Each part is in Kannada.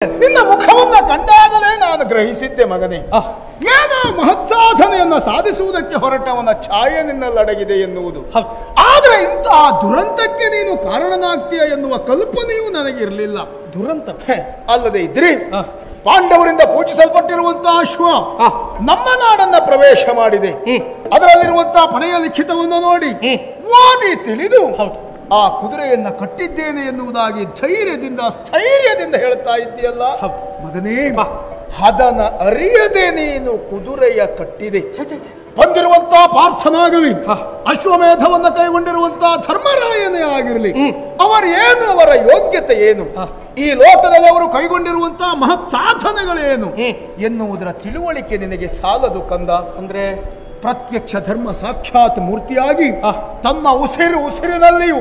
ನಿನ್ನ ಮುಖವನ್ನ ಕಂಡಾಗಲೇ ನಾನು ಗ್ರಹಿಸಿದ್ದೆ ಮಗನೇ. ಏನೋ ಮಹತ್ಸಾಧನೆಯನ್ನ ಸಾಧಿಸುವುದಕ್ಕೆ ಹೊರಟವನ ಛಾಯೆ ನಿನ್ನಲ್ಲಡಗಿದೆ ಎನ್ನುವುದು. ಆದ್ರೆ ಇಂತಹ ದುರಂತಕ್ಕೆ ನೀನು ಕಾರಣನಾಗ್ತೀಯ ಎನ್ನುವ ಕಲ್ಪನೆಯೂ ನನಗಿರಲಿಲ್ಲ. ದುರಂತ ಅಲ್ಲದೆ ಇದ್ರಿ ಪಾಂಡವರಿಂದ ಪೂಜಿಸಲ್ಪಟ್ಟಿರುವಂತಹ ಅಶ್ವ ನಮ್ಮ ನಾಡನ್ನ ಪ್ರವೇಶ ಮಾಡಿದೆ. ಅದರಲ್ಲಿರುವಂತಹ ಪನೆಯ ಲಿಖಿತವನ್ನು ನೋಡಿ ಓದಿ ತಿಳಿದು ಆ ಕುದುರೆಯನ್ನ ಕಟ್ಟಿದ್ದೇನೆ ಎನ್ನುವುದಾಗಿ ಧೈರ್ಯದಿಂದ ಸ್ಥೈರ್ಯದಿಂದ ಹೇಳ್ತಾ ಇದ್ದೀಯಲ್ಲ ಮಗನೇ. ಅದನ್ನ ಅರಿಯದೆ ನೀನು ಕುದುರೆಯ ಕಟ್ಟಿದೆ. ಬಂದಿರುವಂತಹ ಪಾರ್ಥನಾಗಲಿ, ಅಶ್ವಮೇಧವನ್ನ ಕೈಗೊಂಡಿರುವಂತಹ ಧರ್ಮರಾಯನೇ ಆಗಿರಲಿ, ಅವರೇನು, ಅವರ ಯೋಗ್ಯತೆ ಏನು, ಈ ಲೋಕದಲ್ಲಿ ಅವರು ಕೈಗೊಂಡಿರುವಂತಹ ಮಹತ್ ಸಾಧನೆಗಳೇನು ಎನ್ನುವುದರ ತಿಳುವಳಿಕೆ ನಿನಗೆ ಸಾಲದು ಕಂದ. ಅಂದ್ರೆ ಪ್ರತ್ಯಕ್ಷ ಧರ್ಮ ಸಾಕ್ಷಾತ್ ಮೂರ್ತಿಯಾಗಿ ತನ್ನ ಉಸಿರಿನಲ್ಲಿಯೂ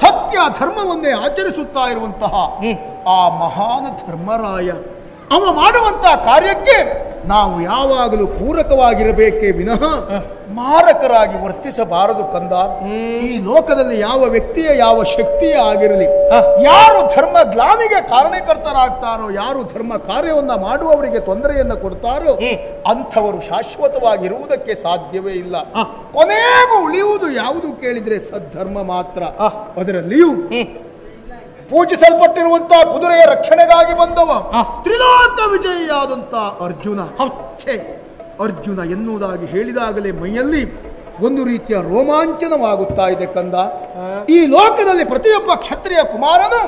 ಸತ್ಯ ಧರ್ಮವನ್ನೇ ಆಚರಿಸುತ್ತಾ ಇರುವಂತಹ ಆ ಮಹಾನ್ ಧರ್ಮರಾಯ ಅವ ಮಾಡುವಂತಹ ಕಾರ್ಯಕ್ಕೆ ನಾವು ಯಾವಾಗಲೂ ಪೂರಕವಾಗಿರಬೇಕೇ ವಿನಃ ಮಾರಕರಾಗಿ ವರ್ತಿಸಬಾರದು ಕಂದ. ಈ ಲೋಕದಲ್ಲಿ ಯಾವ ವ್ಯಕ್ತಿಯ ಯಾವ ಶಕ್ತಿಯೇ ಆಗಿರಲಿ, ಯಾರು ಧರ್ಮ ಗ್ಲಾನಿಗೆ ಕಾರಣಕರ್ತರಾಗ್ತಾರೋ, ಯಾರು ಧರ್ಮ ಕಾರ್ಯವನ್ನ ಮಾಡುವವರಿಗೆ ತೊಂದರೆಯನ್ನ ಕೊಡ್ತಾರೋ ಅಂಥವರು ಶಾಶ್ವತವಾಗಿರುವುದಕ್ಕೆ ಸಾಧ್ಯವೇ ಇಲ್ಲ. ಕೊನೆಗೂ ಉಳಿಯುವುದು ಯಾವುದು ಕೇಳಿದ್ರೆ ಸದ್ಧರ್ಮ ಮಾತ್ರ. ಅದರಲ್ಲಿಯೂ ಪೂಜಿಸಲ್ಪಟ್ಟಿರುವಂತಹ ಕುದುರೆಯ ರಕ್ಷಣೆಗಾಗಿ ಬಂದವ ತ್ರಿಲೋಕ ವಿಜಯಿಯಾದಂತಹ ಅರ್ಜುನ. ಅರ್ಜುನ ಎನ್ನುವುದಾಗಿ ಹೇಳಿದಾಗಲೇ ಮೈಯಲ್ಲಿ ಒಂದು ರೀತಿಯ ರೋಮಾಂಚನವಾಗುತ್ತಾ ಇದೆ ಕಂದ. ಈ ಲೋಕದಲ್ಲಿ ಪ್ರತಿಯೊಬ್ಬ ಕ್ಷತ್ರಿಯ ಕುಮಾರನು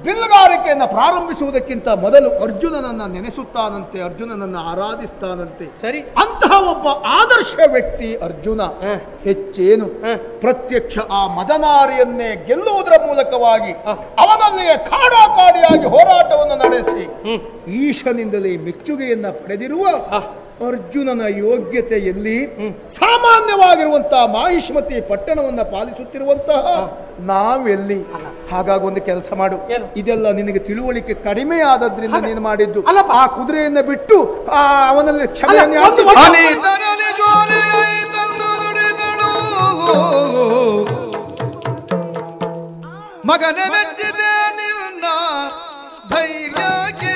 ಬಿಲ್ಲುಗಾರಿಕೆಯನ್ನು ಪ್ರಾರಂಭಿಸುವುದಕ್ಕಿಂತ ಮೊದಲು ಅರ್ಜುನನನ್ನ ನೆನೆಸುತ್ತಾನಂತೆ, ಅರ್ಜುನನನ್ನ ಆರಾಧಿಸ್ತಾನಂತೆ. ಸರಿ, ಅಂತಹ ಒಬ್ಬ ಆದರ್ಶ ವ್ಯಕ್ತಿ ಅರ್ಜುನ. ಹೆಚ್ಚೇನು, ಪ್ರತ್ಯಕ್ಷ ಆ ಮದನಾರಿಯನ್ನೇ ಗೆಲ್ಲುವುದರ ಮೂಲಕವಾಗಿ ಅವನಲ್ಲಿಯೇ ಕಾಡಾಕಾಡಿಯಾಗಿ ಹೋರಾಟವನ್ನು ನಡೆಸಿ ಈಶನಿಂದಲೇ ಮೆಚ್ಚುಗೆಯನ್ನ ಪಡೆದಿರುವ ಅರ್ಜುನನ ಯೋಗ್ಯತೆಯಲ್ಲಿ ಸಾಮಾನ್ಯವಾಗಿರುವಂತಹ ಮಾಹಿಷ್ಮತಿ ಪಟ್ಟಣವನ್ನ ಪಾಲಿಸುತ್ತಿರುವಂತಹ ನಾವೆಲ್ಲಿ? ಹಾಗಾಗಿ ಒಂದು ಕೆಲಸ ಮಾಡು, ಇದೆಲ್ಲ ನಿನಗೆ ತಿಳುವಳಿಕೆ ಕಡಿಮೆ ಆದದ್ರಿಂದ ನೀನು ಮಾಡಿದ್ದು. ಆ ಕುದುರೆಯನ್ನ ಬಿಟ್ಟು ಅವನಲ್ಲಿ ಕ್ಷಮೆಯನ್ನು ಮಗನ ಮೆಚ್ಚಿದೆ ನಿನ್ನ ಧೈರ್ಯಕ್ಕೆ,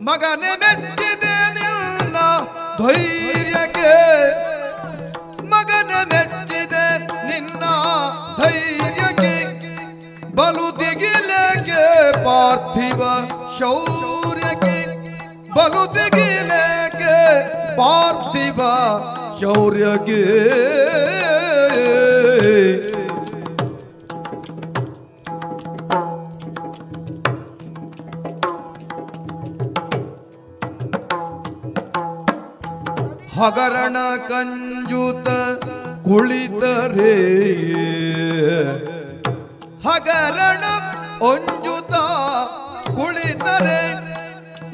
ಮಗನ ಮೆಚ್ಚಿದೆ ನಿನ್ನ ಧೈರ್ಯಕ್ಕೆ, ಮಗನ ಮೆಚ್ಚಿದೆ ನಿನ್ನ ಧೈರ್ಯಕ್ಕೆ, ಬಲು ದಿಗಿಲೆಗೆ ಪಾರ್ಥಿವ ಶೌರ್ಯಕ್ಕೆ, ಬಲು ದಿಗಿಲೆಗೆ ಪಾರ್ಥಿವ ಶೌರ್ಯಕ್ಕೆ. ಹಗರಣ ಕಂಜುತ ಕುಳಿತರೆ, ಹಗರಣ ಒಂಜುತ ಕುಳಿತರೆ,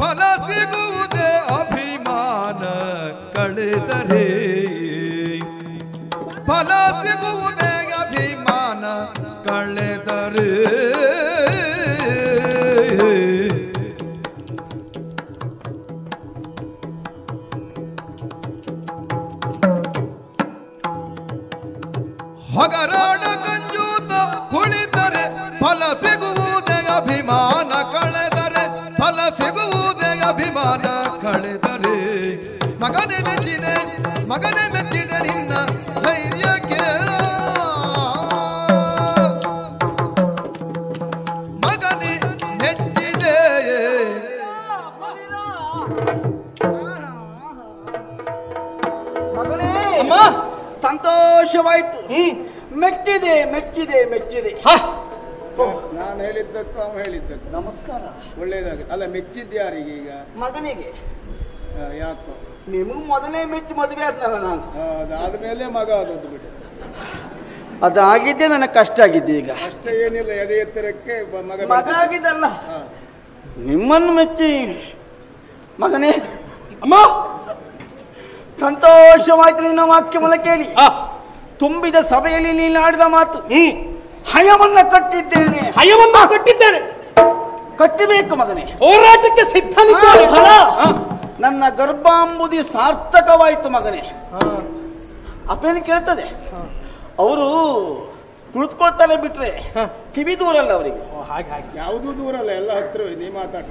ಫಲ ಸಿಗುವುದೇ ಅಭಿಮಾನ ಕಳೆದರೆ, ಫಲ ಸಿಗುವುದೇ ಅಭಿಮಾನ ಕಳೆದರೆ. ಹಗರಣ ಕಂಜೂತ ಕುಳಿತರೆ, ಫಲ ಸಿಗುವುದೇ ಅಭಿಮಾನ ಕಳೆದರೆ, ಫಲ ಸಿಗುವುದೇ ಅಭಿಮಾನ ಕಳೆದರೆ. ಮಗನೇ ಮೆಚ್ಚಿದೆ, ಮಗನೇ ಮೆಚ್ಚಿದೆ ನಿನ್ನ ಧೈರ್ಯಕ್ಕೆ, ಮಗನೇ ಮೆಚ್ಚಿದೆ. ಅಮ್ಮ ಸಂತೋಷವಾಯ್ತು. ಮೆಚ್ಚಿದೆ ಮೆಚ್ಚಿದೆ ಮೆಚ್ಚಿದೆ. ನಾನು ಹೇಳಿದ್ದಕ್ಕೂ ಅವ ಹೇಳಿದ್ದಕ್ಕೂ ನಮಸ್ಕಾರ. ಒಳ್ಳೇದಾಗಿ ಅಲ್ಲ. ಮೆಚ್ಚಿದ್ಯಾರಿಗೆ? ಈಗ ಮಗನಿಗೆ. ಯಾಕೋ ನಿಮಗೂ ಮೊದಲೇ ಮೆಚ್ಚಿ ಮದುವೆ ಆದ್ನಲ್ಲ ನಾನು. ಅದಾದ್ಮೇಲೆ ಮಗ ಆದದ್ದು ಬಿಡು. ಅದಾಗಿದ್ದೆ ನನಗೆ ಕಷ್ಟ ಆಗಿದ್ದೆ. ಈಗ ಅಷ್ಟೇ ಏನಿಲ್ಲ, ಎದೆ ಎತ್ತರಕ್ಕೆ ಮಗ ಆಗಿದ್ದಲ್ಲ, ನಿಮ್ಮನ್ನು ಮೆಚ್ಚಿ ಮಗನೇ. ಅಮ್ಮ ಸಂತೋಷವಾಯ್ತು ನಿನ್ನ ವಾಕ್ಯವನ್ನ ಕೇಳಿ. ತುಂಬಿದ ಸಭೆಯಲ್ಲಿ ನೀನು ಆಡಿದ ಮಾತು, ಹಯವನ್ನ ಕಟ್ಟಿದ್ದೇನೆ, ಹಯವನ್ನ ಕಟ್ಟಿದ್ದೇನೆ, ಕಟ್ಟಬೇಕು ಮಗನೇ. ಹೋರಾಟಕ್ಕೆ ಸಿದ್ಧನಿದ್ದೇನೆ. ನನ್ನ ಗರ್ಭಾಂಬುದಿ ಸಾರ್ಥಕವಾಯಿತು ಮಗನೇ. ಅಪ್ಪೇನು ಕೇಳ್ತದೆ, ಅವರು ಕುಳಿತುಕೊಳ್ತಾನೆ ಬಿಟ್ರೆ ಕಿವಿ ದೂರಲ್ಲ ಅವರಿಗೆ. ಹಾಗೆ ಹಾಗೆ. ಯಾವುದು ದೂರ ಅಲ್ಲ, ಎಲ್ಲ ಹತ್ರವೇ. ನೀ ಮಾತಾಡ.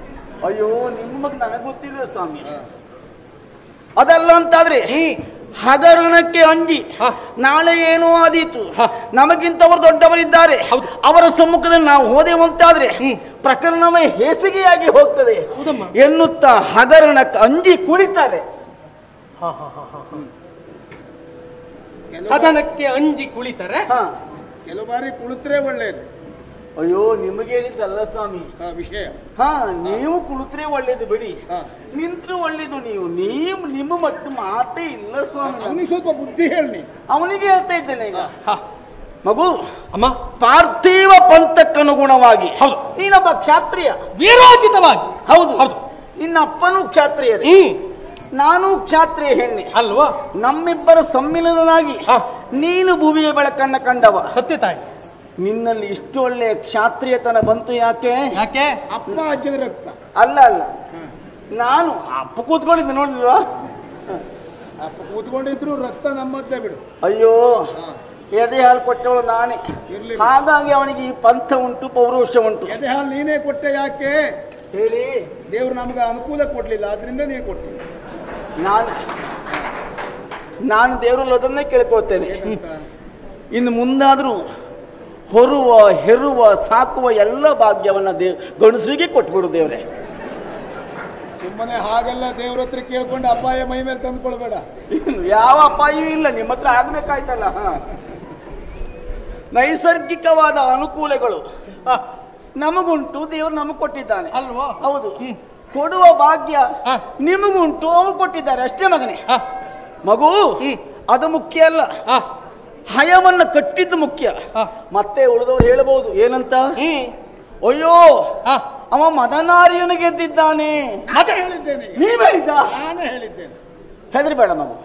ಅಯ್ಯೋ ನಿಮ್ಮ ಬಗ್ಗೆ ನನಗೆ ಗೊತ್ತಿಲ್ಲ ಸ್ವಾಮಿ. ಅದಲ್ಲ ಅಂತಾದ್ರೆ ಹಗರಣಕ್ಕೆ ಅಂಜಿ ನಾಳೆ ಏನೋ ಆದೀತು, ನಮಗಿಂತವರು ದೊಡ್ಡವರಿದ್ದಾರೆ, ಅವರ ಸಮ್ಮುಖದಲ್ಲಿ ನಾವು ಹೋದೆವಂತಾದ್ರೆ ಪ್ರಕರಣವೇ ಹೇಸಿಗೆಯಾಗಿ ಹೋಗ್ತದೆ ಎನ್ನುತ್ತಾ ಹಗರಣಕ್ಕೆ ಅಂಜಿ ಕುಳಿತಾರೆ. ಕದನಕ್ಕೆ ಅಂಜಿ ಕುಳಿತಾರೆ. ಕೆಲವು ಬಾರಿ ಕುಳಿತರೆ ಒಳ್ಳೇದು. ಅಯ್ಯೋ ನಿಮಗೇನಿದ್ದಲ್ಲ ಸ್ವಾಮಿ ವಿಷಯ. ನೀವು ಕುಳಿತರೆ ಒಳ್ಳೇದು ಬಿಡಿ, ನಿಂತ್ರೆ ಒಳ್ಳೇದು. ನೀವು ನಿಮ್ಮ ಮಟ್ಟ ಮಾತೇ ಇಲ್ಲ ಸ್ವಾಮಿ. ಅವನಿಗೆ ಸ್ವಲ್ಪ ಬುದ್ಧಿ ಹೇಳಿ. ಅವನಿಗೆ ಹೇಳ್ತಾ ಇದ್ದೇನೆ ಈಗ. ಮಗು ಅಮ್ಮ, ಪಾರ್ಥಿವ ಪಂಥಕ್ಕನುಗುಣವಾಗಿ ನೀನೊಬ್ಬ ಕ್ಷಾತ್ರಿಯ, ವೀರೋಚಿತವಾಗಿ. ಹೌದು ಹೌದು. ನಿನ್ನ ಅಪ್ಪನೂ ಕ್ಷಾತ್ರಿಯರೇ, ನಾನು ಕ್ಷಾತ್ರಿಯ ಹೆಣ್ಣೆ ಅಲ್ವಾ? ನಮ್ಮಿಬ್ಬರ ಸಮ್ಮಿಲನಾಗಿ ನೀನು ಭೂಮಿಯ ಬೆಳಕನ್ನ ಕಂಡವ. ಸತ್ಯ ತಾಯಿ, ನಿನ್ನಲ್ಲಿ ಇಷ್ಟು ಒಳ್ಳೆ ಕ್ಷಾತ್ರಿಯತನ ಬಂತು ಯಾಕೆ? ಯಾಕೆ? ಅಪ್ಪ ಅಜ್ಜನ ರಕ್ತ. ಅಲ್ಲ ಅಲ್ಲ, ನಾನು ಅಪ್ಪ ಕೂತ್ಕೊಂಡಿದ್ದೆ ನೋಡಿಲ್ವಾ? ಅಪ್ಪ ಕೂತ್ಕೊಂಡಿದ್ರು ರಕ್ತ ನಮ್ಮದ್ದೇ ಬಿಡು. ಅಯ್ಯೋ ಎದೆ ಹಾಲು ಕೊಟ್ಟವಳು ನಾನೇ, ಹಾಗಾಗಿ ಅವನಿಗೆ ಈ ಪಂಥ ಉಂಟು, ಪೌರುಷ ಉಂಟು. ಎದೆ ಹಾಲು ನೀನೇ ಕೊಟ್ಟೆ. ಯಾಕೆ ಹೇಳಿ? ದೇವ್ರು ನಮ್ಗೆ ಅನುಕೂಲ ಕೊಡ್ಲಿಲ್ಲ, ಆದ್ರಿಂದ ನೀ ಕೊಟ್ಟು. ನಾನು ದೇವರಲ್ಲಿ ಅದನ್ನೇ ಕೇಳ್ಕೊಳ್ತೇನೆ, ಇನ್ನು ಮುಂದಾದ್ರೂ ಹೊರುವ ಹೆರುವ ಸಾಕುವ ಎಲ್ಲ ಭಾಗ್ಯವನ್ನ ಗಂಡಸರಿಗೆ ಕೊಟ್ಬಿಡು ದೇವ್ರೆ. ಸುಮ್ಮನೆ ಹಾಗೆಲ್ಲ ದೇವ್ರ ಹತ್ರ ಕೇಳ್ಕೊಂಡು ಅಪಾಯ ಮೈ ಮೇಲೆ ತಂದ್ಕೊಳ್ಬೇಡ. ಯಾವ ಅಪಾಯವೂ ಇಲ್ಲ, ನಿಮ್ಮ ಹತ್ರ ಆಗ್ಬೇಕಾಯ್ತಲ್ಲ. ನೈಸರ್ಗಿಕವಾದ ಅನುಕೂಲಗಳು ನಮಗುಂಟು, ದೇವರು ನಮಗ್ ಕೊಟ್ಟಿದ್ದಾನೆ ಅಲ್ವಾ? ಹೌದು. ಕೊಡುವ ಭಾಗ್ಯ ನಿಮಗುಂಟು, ಅವ್ರು ಕೊಟ್ಟಿದ್ದಾರೆ ಅಷ್ಟೇ ಮಗನೇ. ಮಗು ಅದು ಮುಖ್ಯ ಅಲ್ಲ, ಹಯವನ್ನು ಕಟ್ಟಿದ್ದು ಮುಖ್ಯ. ಮತ್ತೆ ಉಳಿದವರು ಹೇಳಬಹುದು ಏನಂತ, ಅಯ್ಯೋ ಅವ ಮದನಾರಿಯನ್ನು ಗೆದ್ದಿದ್ದಾನೆ. ಮತ್ತೆ ಹೇಳಿದ್ದೇನೆ, ನೀವ್ ಹೇಳಿದ್ದ? ನಾನೇ ಹೇಳಿದ್ದೇನೆ. ಹೆದರಿಬೇಡ ಮಗು,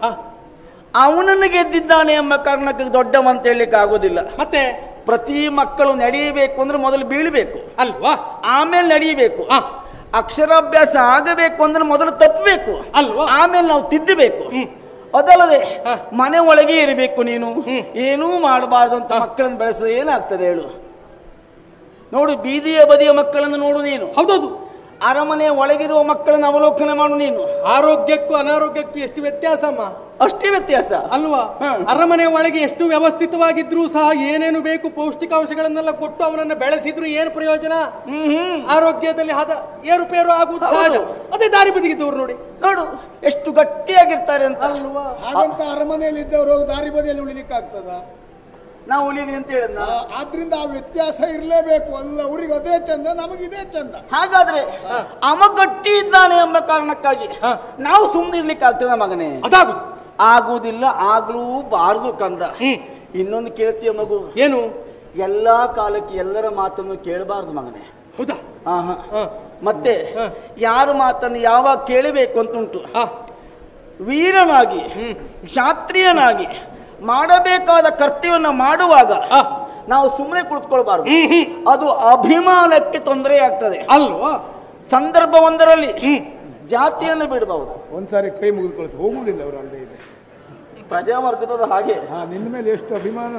ಅವನನ್ನು ಗೆದ್ದಿದ್ದಾನೆ ಎಂಬ ಕಾರಣಕ್ಕೆ ದೊಡ್ಡವಂತ ಹೇಳಲಿಕ್ಕೆ ಆಗೋದಿಲ್ಲ. ಮತ್ತೆ ಪ್ರತಿ ಮಕ್ಕಳು ನಡೆಯಬೇಕು ಅಂದ್ರೆ ಮೊದಲು ಬೀಳಬೇಕು ಅಲ್ವಾ? ಆಮೇಲೆ ನಡೆಯಬೇಕು. ಅಕ್ಷರಾಭ್ಯಾಸ ಆಗಬೇಕು ಅಂದ್ರೆ ಮೊದಲು ತಪ್ಪಬೇಕು ಅಲ್ವಾ? ಆಮೇಲೆ ನಾವು ತಿದ್ದಬೇಕು. ಅದಲ್ಲದೆ ಮನೆ ಒಳಗೆ ಇರಬೇಕು, ನೀನು ಏನೂ ಮಾಡಬಾರ್ದು ಅಂತ ಮಕ್ಕಳನ್ನು ಬೆಳೆಸಿದ್ರೆ ಏನಾಗ್ತದೆ ಹೇಳು? ನೋಡು, ಬೀದಿಯ ಬದಿಯ ಮಕ್ಕಳನ್ನು ನೋಡು ನೀನು. ಹೌದೌದು. ಅರಮನೆ ಒಳಗಿರುವ ಮಕ್ಕಳನ್ನು ಅವಲೋಕನೆ ಮಾಡು ನೀನು. ಆರೋಗ್ಯಕ್ಕೂ ಅನಾರೋಗ್ಯಕ್ಕೂ ಎಷ್ಟು ವ್ಯತ್ಯಾಸ ಅಮ್ಮ? ಅಷ್ಟೇ ವ್ಯತ್ಯಾಸ ಅಲ್ವಾ? ಅರಮನೆ ಒಳಗೆ ಎಷ್ಟು ವ್ಯವಸ್ಥಿತವಾಗಿದ್ರೂ ಸಹ ಏನೇನು ಬೇಕು ಪೌಷ್ಟಿಕಾಂಶಗಳನ್ನೆಲ್ಲ ಕೊಟ್ಟು ಅವನನ್ನು ಬೆಳೆಸಿದ್ರು ಏನು ಪ್ರಯೋಜನ? ಆರೋಗ್ಯದಲ್ಲಿ ಏರುಪೇರು ಆಗುವುದು ಸಹಜ. ಅದೇ ದಾರಿ ಬದಿಗಿದ್ದವ್ರು ನೋಡಿ, ನೋಡು ಎಷ್ಟು ಗಟ್ಟಿಯಾಗಿರ್ತಾರೆ ಅಂತ. ಹಾಗಂತ ಅರಮನೆಯಲ್ಲಿ ಇದ್ದವರು ದಾರಿ ಬದಿಯಲ್ಲಿ ಉಳಿಲಿಕ್ಕಾಗ್ತದ? ನಾವು ಉಳಿಲಿ ಅಂತ ಹೇಳಿದ್ನ. ಆದ್ರಿಂದ ಆ ವ್ಯತ್ಯಾಸ ಇರಲೇಬೇಕು. ಅಲ್ಲ, ಅವ್ರಿಗೆ ಅದೇ ಚಂದ, ನಮಗಿದೇ ಚಂದ. ಹಾಗಾದ್ರೆ ಅವ ಗಟ್ಟಿ ಇದ್ದಾನೆ ಎಂಬ ಕಾರಣಕ್ಕಾಗಿ ನಾವು ಸುಮ್ಮನೆ ಇರ್ಲಿಕ್ಕೆ ಆಗ್ತದ ಮಗನೇ? ಅದಾಗುದು ಆಗುವುದಿಲ್ಲ, ಆಗ್ಲೂ ಬಾರದು ಕಂದ. ಇನ್ನೊಂದು ಕೇಳ್ತೀಯ ಮಗು, ಏನು? ಎಲ್ಲಾ ಕಾಲಕ್ಕೆ ಎಲ್ಲರ ಮಾತನ್ನು ಕೇಳಬಾರ್ದು ಮಗನೇ. ಹೌದಾ? ಮತ್ತೆ ಯಾರ ಮಾತನ್ನು ಯಾವಾಗ ಕೇಳಬೇಕು ಅಂತುಂಟು. ವೀರನಾಗಿ ಕ್ಷಾತ್ರಿಯನಾಗಿ ಮಾಡಬೇಕಾದ ಕರ್ತವ್ಯವನ್ನು ಮಾಡುವಾಗ ನಾವು ಸುಮ್ಮನೆ ಕುಳಿತುಕೊಳ್ಬಾರ್ದು. ಅದು ಅಭಿಮಾನಕ್ಕೆ ತೊಂದರೆ ಆಗ್ತದೆ ಅಲ್ವಾ? ಸಂದರ್ಭವೊಂದರಲ್ಲಿ ಜಾತಿಯನ್ನು ಬಿಡಬಹುದು. ಒಂದ್ಸಾರಿ ಕೈ ಮುಗಿದುಕೊಳ್ಸಿ ಹೋಗುವುದಿಲ್ಲ ಅವರು. ಅಲ್ಲದೆ ಇದೆ ಪ್ರಜಾವರ್ಗದ ಹಾಗೆ. ನಿನ್ನ ಮೇಲೆ ಎಷ್ಟು ಅಭಿಮಾನ.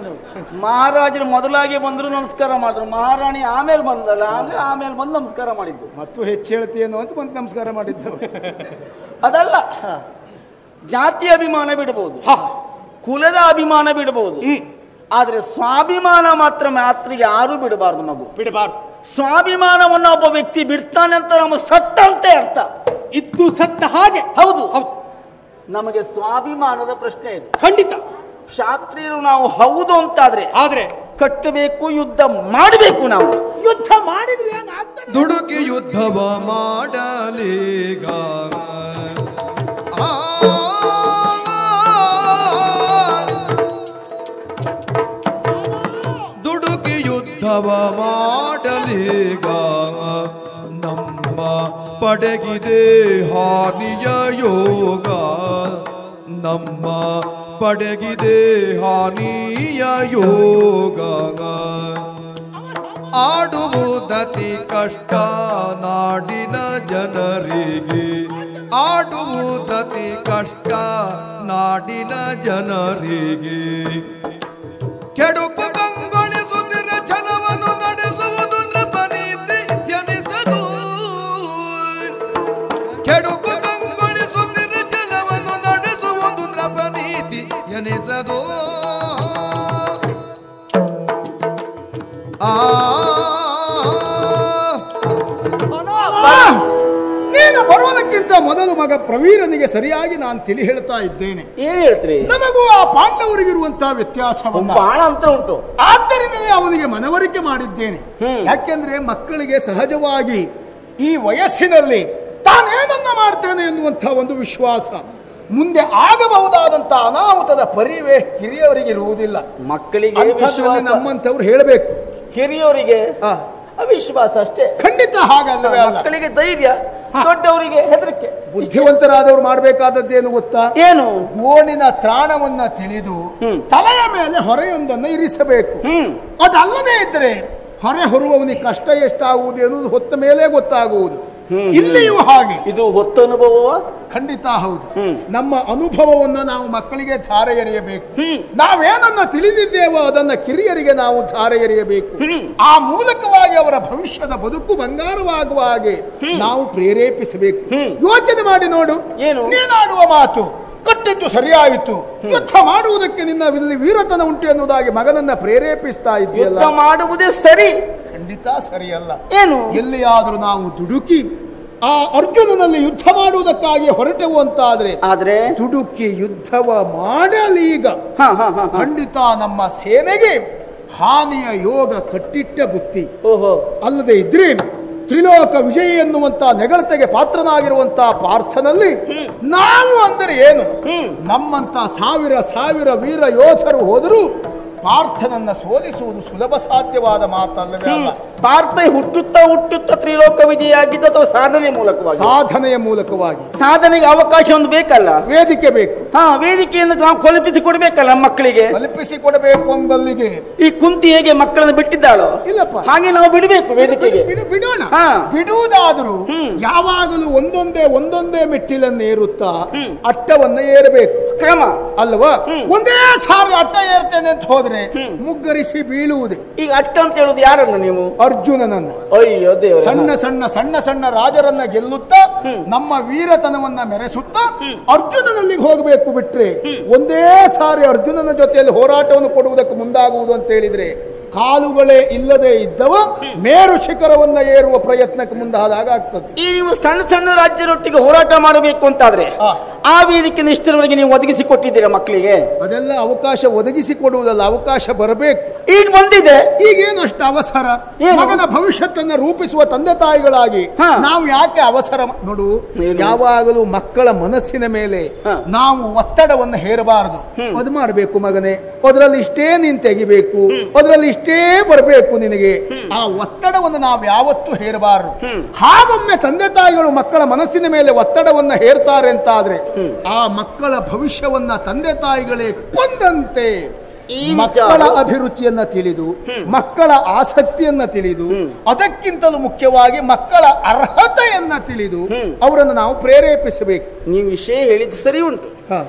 ಮಹಾರಾಜರು ಮೊದಲಾಗಿ ಬಂದ್ರು ನಮಸ್ಕಾರ ಮಾಡಿದ್ರು, ಮಹಾರಾಣಿ ಆಮೇಲೆ ಬಂದಲ್ಲ, ಆಮೇಲೆ ಬಂದು ನಮಸ್ಕಾರ ಮಾಡಿದ್ದು. ಮತ್ತು ಹೆಚ್ಚು ಹೇಳ್ತೀಯೇನೋ ಅಂತ ಬಂದು ನಮಸ್ಕಾರ ಮಾಡಿದ್ದು. ಅದಲ್ಲ, ಜಾತಿ ಅಭಿಮಾನ ಬಿಡಬಹುದು, ಕುಲದ ಅಭಿಮಾನ ಬಿಡಬಹುದು, ಆದ್ರೆ ಸ್ವಾಭಿಮಾನ ಮಾತ್ರ ಯಾರು ಬಿಡಬಾರ್ದು ಮಗು, ಬಿಡಬಾರ್ದು. ಸ್ವಾಭಿಮಾನವನ್ನು ಒಬ್ಬ ವ್ಯಕ್ತಿ ಬಿಡ್ತಾನೆ ಅಂತ ನಮ್ಮ ಸತ್ತಂತೆ ಅರ್ಥ. ಇದ್ದು ಸತ್ತ ಹಾಗೆ. ಹೌದು ಹೌದು, ನಮಗೆ ಸ್ವಾಭಿಮಾನದ ಪ್ರಶ್ನೆ ಇದೆ. ಖಂಡಿತ ಕ್ಷಾತ್ರಿಯರು ನಾವು ಹೌದು ಅಂತಾದ್ರೆ ಆದ್ರೆ ಕಟ್ಟಬೇಕು, ಯುದ್ಧ ಮಾಡಬೇಕು. ನಾವು ಯುದ್ಧ ಮಾಡಿದ್ವಿ, ದುಡುಕಿ ಯುದ್ಧವ ಮಾಡಲೀಗ ದುಡುಕಿ ಯುದ್ಧವ ಮಾಡಲೀಗ ನಮ್ಮ ಪಡೆಗಿದೆ ಹಾನಿಯ ಯೋಗ, ನಮ್ಮ ಪಡೆಗಿದೆ ಹಾನಿಯ ಯೋಗ. ಆಡುವುದತಿ ಕಷ್ಟ ನಾಡಿನ ಜನರಿಗೆ, ಆಡುವುದತಿ ಕಷ್ಟ ನಾಡಿನ ಜನರಿಗೆ. ಕೆಡುಕು ಕಂಗೊಳಿಸುವ ಆ ನೀನು ಬರುವುದಕ್ಕಿಂತ ಮೊದಲು ಮಗ ಪ್ರವೀರನಿಗೆ ಸರಿಯಾಗಿ ನಾನು ತಿಳಿ ಹೇಳ್ತಾ ಇದ್ದೇನೆ. ಏನ್ ಹೇಳ್ತೀರಿ? ನಮಗೂ ಆ ಪಾಂಡವರಿಗಿರುವಂತಹ ವ್ಯತ್ಯಾಸವನ್ನು ಬಹಳ ಅಂತರ ಉಂಟು. ಆದ್ದರಿಂದಲೇ ಅವನಿಗೆ ಮನವರಿಕೆ ಮಾಡಿದ್ದೇನೆ. ಯಾಕೆಂದ್ರೆ ಮಕ್ಕಳಿಗೆ ಸಹಜವಾಗಿ ಈ ವಯಸ್ಸಿನಲ್ಲಿ ತಾನೇನನ್ನ ಮಾಡ್ತೇನೆ ಎನ್ನುವಂತಹ ಒಂದು ವಿಶ್ವಾಸ, ಮುಂದೆ ಆಗಬಹುದಾದಂತ ಅನಾಹುತದ ಪರಿವೇ ಹಿರಿಯವರಿಗೆ ಇರುವುದಿಲ್ಲ. ಮಕ್ಕಳಿಗೆ ನಮ್ಮಂತವ್ರು ಹೇಳಬೇಕು, ಹಿರಿಯವರಿಗೆ ಅವಿಶ್ವಾಸ ಅಷ್ಟೇ. ಖಂಡಿತ ಹಾಗಲ್ಲವೇ ಅಲ್ಲ. ಮಕ್ಕಳಿಗೆ ಧೈರ್ಯ, ದೊಡ್ಡವರಿಗೆ ಹೆದರಿಕೆ. ಬುದ್ಧಿವಂತರಾದವರು ಮಾಡಬೇಕಾದದ್ದೇನು ಗೊತ್ತಾ? ಏನು? ಗೋಣಿನ ತ್ರಾಣವನ್ನ ತಿಳಿದು ತಲೆಯ ಮೇಲೆ ಹೊರೆಯೊಂದನ್ನು ಇರಿಸಬೇಕು. ಅದಲ್ಲದೆ ಇದ್ರೆ ಹೊರೆ ಹೊರುವವನಿಗೆ ಕಷ್ಟ ಎಷ್ಟಾಗುವುದು ಎನ್ನುವುದು ಹೊತ್ತ ಮೇಲೆ ಗೊತ್ತಾಗುವುದು. ಇಲ್ಲಿಯೂ ಹಾಗೆ. ಇದು ಹೊತ್ತ ಅನುಭವ. ಖಂಡಿತ ಹೌದು. ನಮ್ಮ ಅನುಭವವನ್ನು ನಾವು ಮಕ್ಕಳಿಗೆ ಧಾರೆ ಎರೆಯಬೇಕು. ನಾವೇನನ್ನ ತಿಳಿದಿದ್ದೇವೋ ಅದನ್ನ ಕಿರಿಯರಿಗೆ ನಾವು ಧಾರೆ ಎರೆಯಬೇಕು. ಆ ಮೂಲಕವಾಗಿ ಅವರ ಭವಿಷ್ಯದ ಬದುಕು ಬಂಗಾರವಾಗುವ ಹಾಗೆ ನಾವು ಪ್ರೇರೇಪಿಸಬೇಕು. ಯೋಚನೆ ಮಾಡಿ ನೋಡು, ನೀನಾಡುವ ಮಾತು ಕಟ್ಟಿದ್ದು ಸರಿಯಾಯಿತು, ಯುದ್ಧ ಮಾಡುವುದಕ್ಕೆ ನಿನ್ನ ವೀರತನ ಉಂಟು ಎನ್ನುವುದಾಗಿ ಮಗನನ್ನ ಪ್ರೇರೇಪಿಸ್ತಾ ಇದೆಯಲ್ಲ, ಮಾಡುವುದೇ ಸರಿ? ಖಂಡಿತ ಸರಿಯಲ್ಲ. ಏನು? ಎಲ್ಲಿಯಾದರೂ ನಾವು ದುಡುಕಿ ಆ ಅರ್ಜುನನಲ್ಲಿ ಯುದ್ಧ ಮಾಡುವುದಕ್ಕಾಗಿ ಹೊರಟವು ಅಂತಾದ್ರೆ ದುಡುಕಿ ಯುದ್ಧವ ಮಾಡಲೀಗ ಖಂಡಿತ ನಮ್ಮ ಸೇನೆಗೆ ಹಾನಿಯ ಯೋಗ ಕಟ್ಟಿಟ್ಟ ಬುತ್ತಿ. ಅಲ್ಲದೆ ಇದ್ರೆ ತ್ರಿಲೋಕ ವಿಜಯ ಎನ್ನುವಂತ ನೆಗಳತೆಗೆ ಪಾತ್ರನಾಗಿರುವಂತಹ ಪಾರ್ಥನಲ್ಲಿ ನಾವು ಅಂದರೆ ಏನು? ನಮ್ಮಂತ ಸಾವಿರ ವೀರ ಯೋಧರು ಹೋದರೂ ಪಾರ್ಥನನ್ನ ಸೋಲಿಸುವುದು ಸುಲಭ ಸಾಧ್ಯವಾದ ಮಾತಲ್ಲವೇ ಅಲ್ಲ. ಪಾರ್ಥ ಹುಟ್ಟುತ್ತಾ ತ್ರಿಲೋಕ ವಿಜಯ ಆಗಿದ್ದು ಅಥವಾ ಸಾಧನೆಯ ಮೂಲಕವಾಗಿ? ಸಾಧನೆಯ ಮೂಲಕವಾಗಿ. ಸಾಧನೆಗೆ ಅವಕಾಶ ಒಂದು ಬೇಕಲ್ಲ, ವೇದಿಕೆ ಬೇಕು. ವೇದಿಕೆಯನ್ನು ನಾವು ಕಲ್ಪಿಸಿ ಕೊಡಬೇಕಲ್ಲ ಮಕ್ಕಳಿಗೆ. ಕಲ್ಪಿಸಿ ಕೊಡಬೇಕು ಎಂಬಲ್ಲಿಗೆ ಈ ಕುಂತಿ ಹೇಗೆ ಮಕ್ಕಳನ್ನು ಬಿಟ್ಟಿದ್ದಾಳೋ ಇಲ್ಲಪ್ಪ, ಹಾಗೆ ನಾವು ಬಿಡಬೇಕು ವೇದಿಕೆಗೆ. ಬಿಡೋಣ. ಬಿಡುವುದಾದರೂ ಯಾವಾಗಲೂ ಒಂದೊಂದೇ ಮೆಟ್ಟಿಲನ್ನು ಏರುತ್ತಾ ಅಟ್ಟವನ್ನ ಏರಬೇಕು. ಕ್ರಮ ಅಲ್ವಾ? ಒಂದೇ ಸಾರಿ ಅಟ್ಟ ಏರ್ತೇನೆ ಅಂತ ಹೋದ್ರೆ ಮುಗ್ಗರಿಸಿ ಬೀಳುವುದೇ. ಈಗ ಅಟ್ಟ ಅಂತ ಹೇಳುದು ಯಾರನ್ನ ನೀವು? ಅರ್ಜುನನನ್ನ. ಅಯ್ಯೋ ದೇವ. ಸಣ್ಣ ರಾಜರನ್ನ ಗೆಲ್ಲುತ್ತಾ ನಮ್ಮ ವೀರತನವನ್ನ ಮೆರೆಸುತ್ತಾ ಅರ್ಜುನನಲ್ಲಿ ಹೋಗಬೇಕು. ಬಿಟ್ರೆ ಒಂದೇ ಸಾರಿ ಅರ್ಜುನನ ಜೊತೆಯಲ್ಲಿ ಹೋರಾಟವನ್ನು ಕೊಡುವುದಕ್ಕೆ ಮುಂದಾಗುವುದು ಅಂತ ಹೇಳಿದ್ರೆ ಕಾಲುಗಳೇ ಇಲ್ಲದೆ ಇದ್ದವ ಮೇರು ಶಿಖರವನ್ನ ಏರುವ ಪ್ರಯತ್ನಕ್ಕೆ ಮುಂದಾದಾಗ ಆಗ್ತದೆ. ಈ ನೀವು ಸಣ್ಣ ರಾಜ್ಯರೊಟ್ಟಿಗೆ ಹೋರಾಟ ಮಾಡಬೇಕು ಅಂತಾದ್ರೆ ಆ ವೇದಿಕೆ ಇಷ್ಟರವರೆಗೆ ನೀವು ಒದಗಿಸಿ ಕೊಟ್ಟಿದ್ದೀರಾ ಮಕ್ಕಳಿಗೆ? ಅದೆಲ್ಲ ಅವಕಾಶ ಒದಗಿಸಿ ಕೊಡುವುದಲ್ಲ, ಅವಕಾಶ ಬರಬೇಕು. ಈಗ ಬಂದಿದೆ. ಈಗೇನು ಅಷ್ಟು ಅವಸರ? ಮಗನ ಭವಿಷ್ಯತ್ತನ್ನ ರೂಪಿಸುವ ತಂದೆ ತಾಯಿಗಳಾಗಿ ನಾವು ಯಾಕೆ ಅವಸರ? ನೋಡು, ಯಾವಾಗಲೂ ಮಕ್ಕಳ ಮನಸ್ಸಿನ ಮೇಲೆ ನಾವು ಒತ್ತಡವನ್ನು ಹೇರಬಾರದು. ಅದು ಮಾಡಬೇಕು ಮಗನೇ, ಅದರಲ್ಲಿ ಇಷ್ಟೇ ನೀನ್ ತೆಗಿಬೇಕು, ಅದರಲ್ಲಿ ಇಷ್ಟೇ ಬರಬೇಕು ನಿನಗೆ, ಆ ಒತ್ತಡವನ್ನು ನಾವು ಯಾವತ್ತೂ ಹೇರಬಾರದು. ಹಾಗೊಮ್ಮೆ ತಂದೆ ತಾಯಿಗಳು ಮಕ್ಕಳ ಮನಸ್ಸಿನ ಮೇಲೆ ಒತ್ತಡವನ್ನ ಹೇರ್ತಾರೆ ಅಂತಾದ್ರೆ ಆ ಮಕ್ಕಳ ಭವಿಷ್ಯವನ್ನ ತಂದೆ ತಾಯಿಗಳೇ ಕೊಂದಂತೆ. ಮಕ್ಕಳ ಅಭಿರುಚಿಯನ್ನ ತಿಳಿದು, ಮಕ್ಕಳ ಆಸಕ್ತಿಯನ್ನ ತಿಳಿದು, ಅದಕ್ಕಿಂತಲೂ ಮುಖ್ಯವಾಗಿ ಮಕ್ಕಳ ಅರ್ಹತೆಯನ್ನ ತಿಳಿದು ಅವರನ್ನು ನಾವು ಪ್ರೇರೇಪಿಸಬೇಕು. ನೀವು ವಿಷಯ ಹೇಳಿದ್ದು ಸರಿ ಉಂಟು,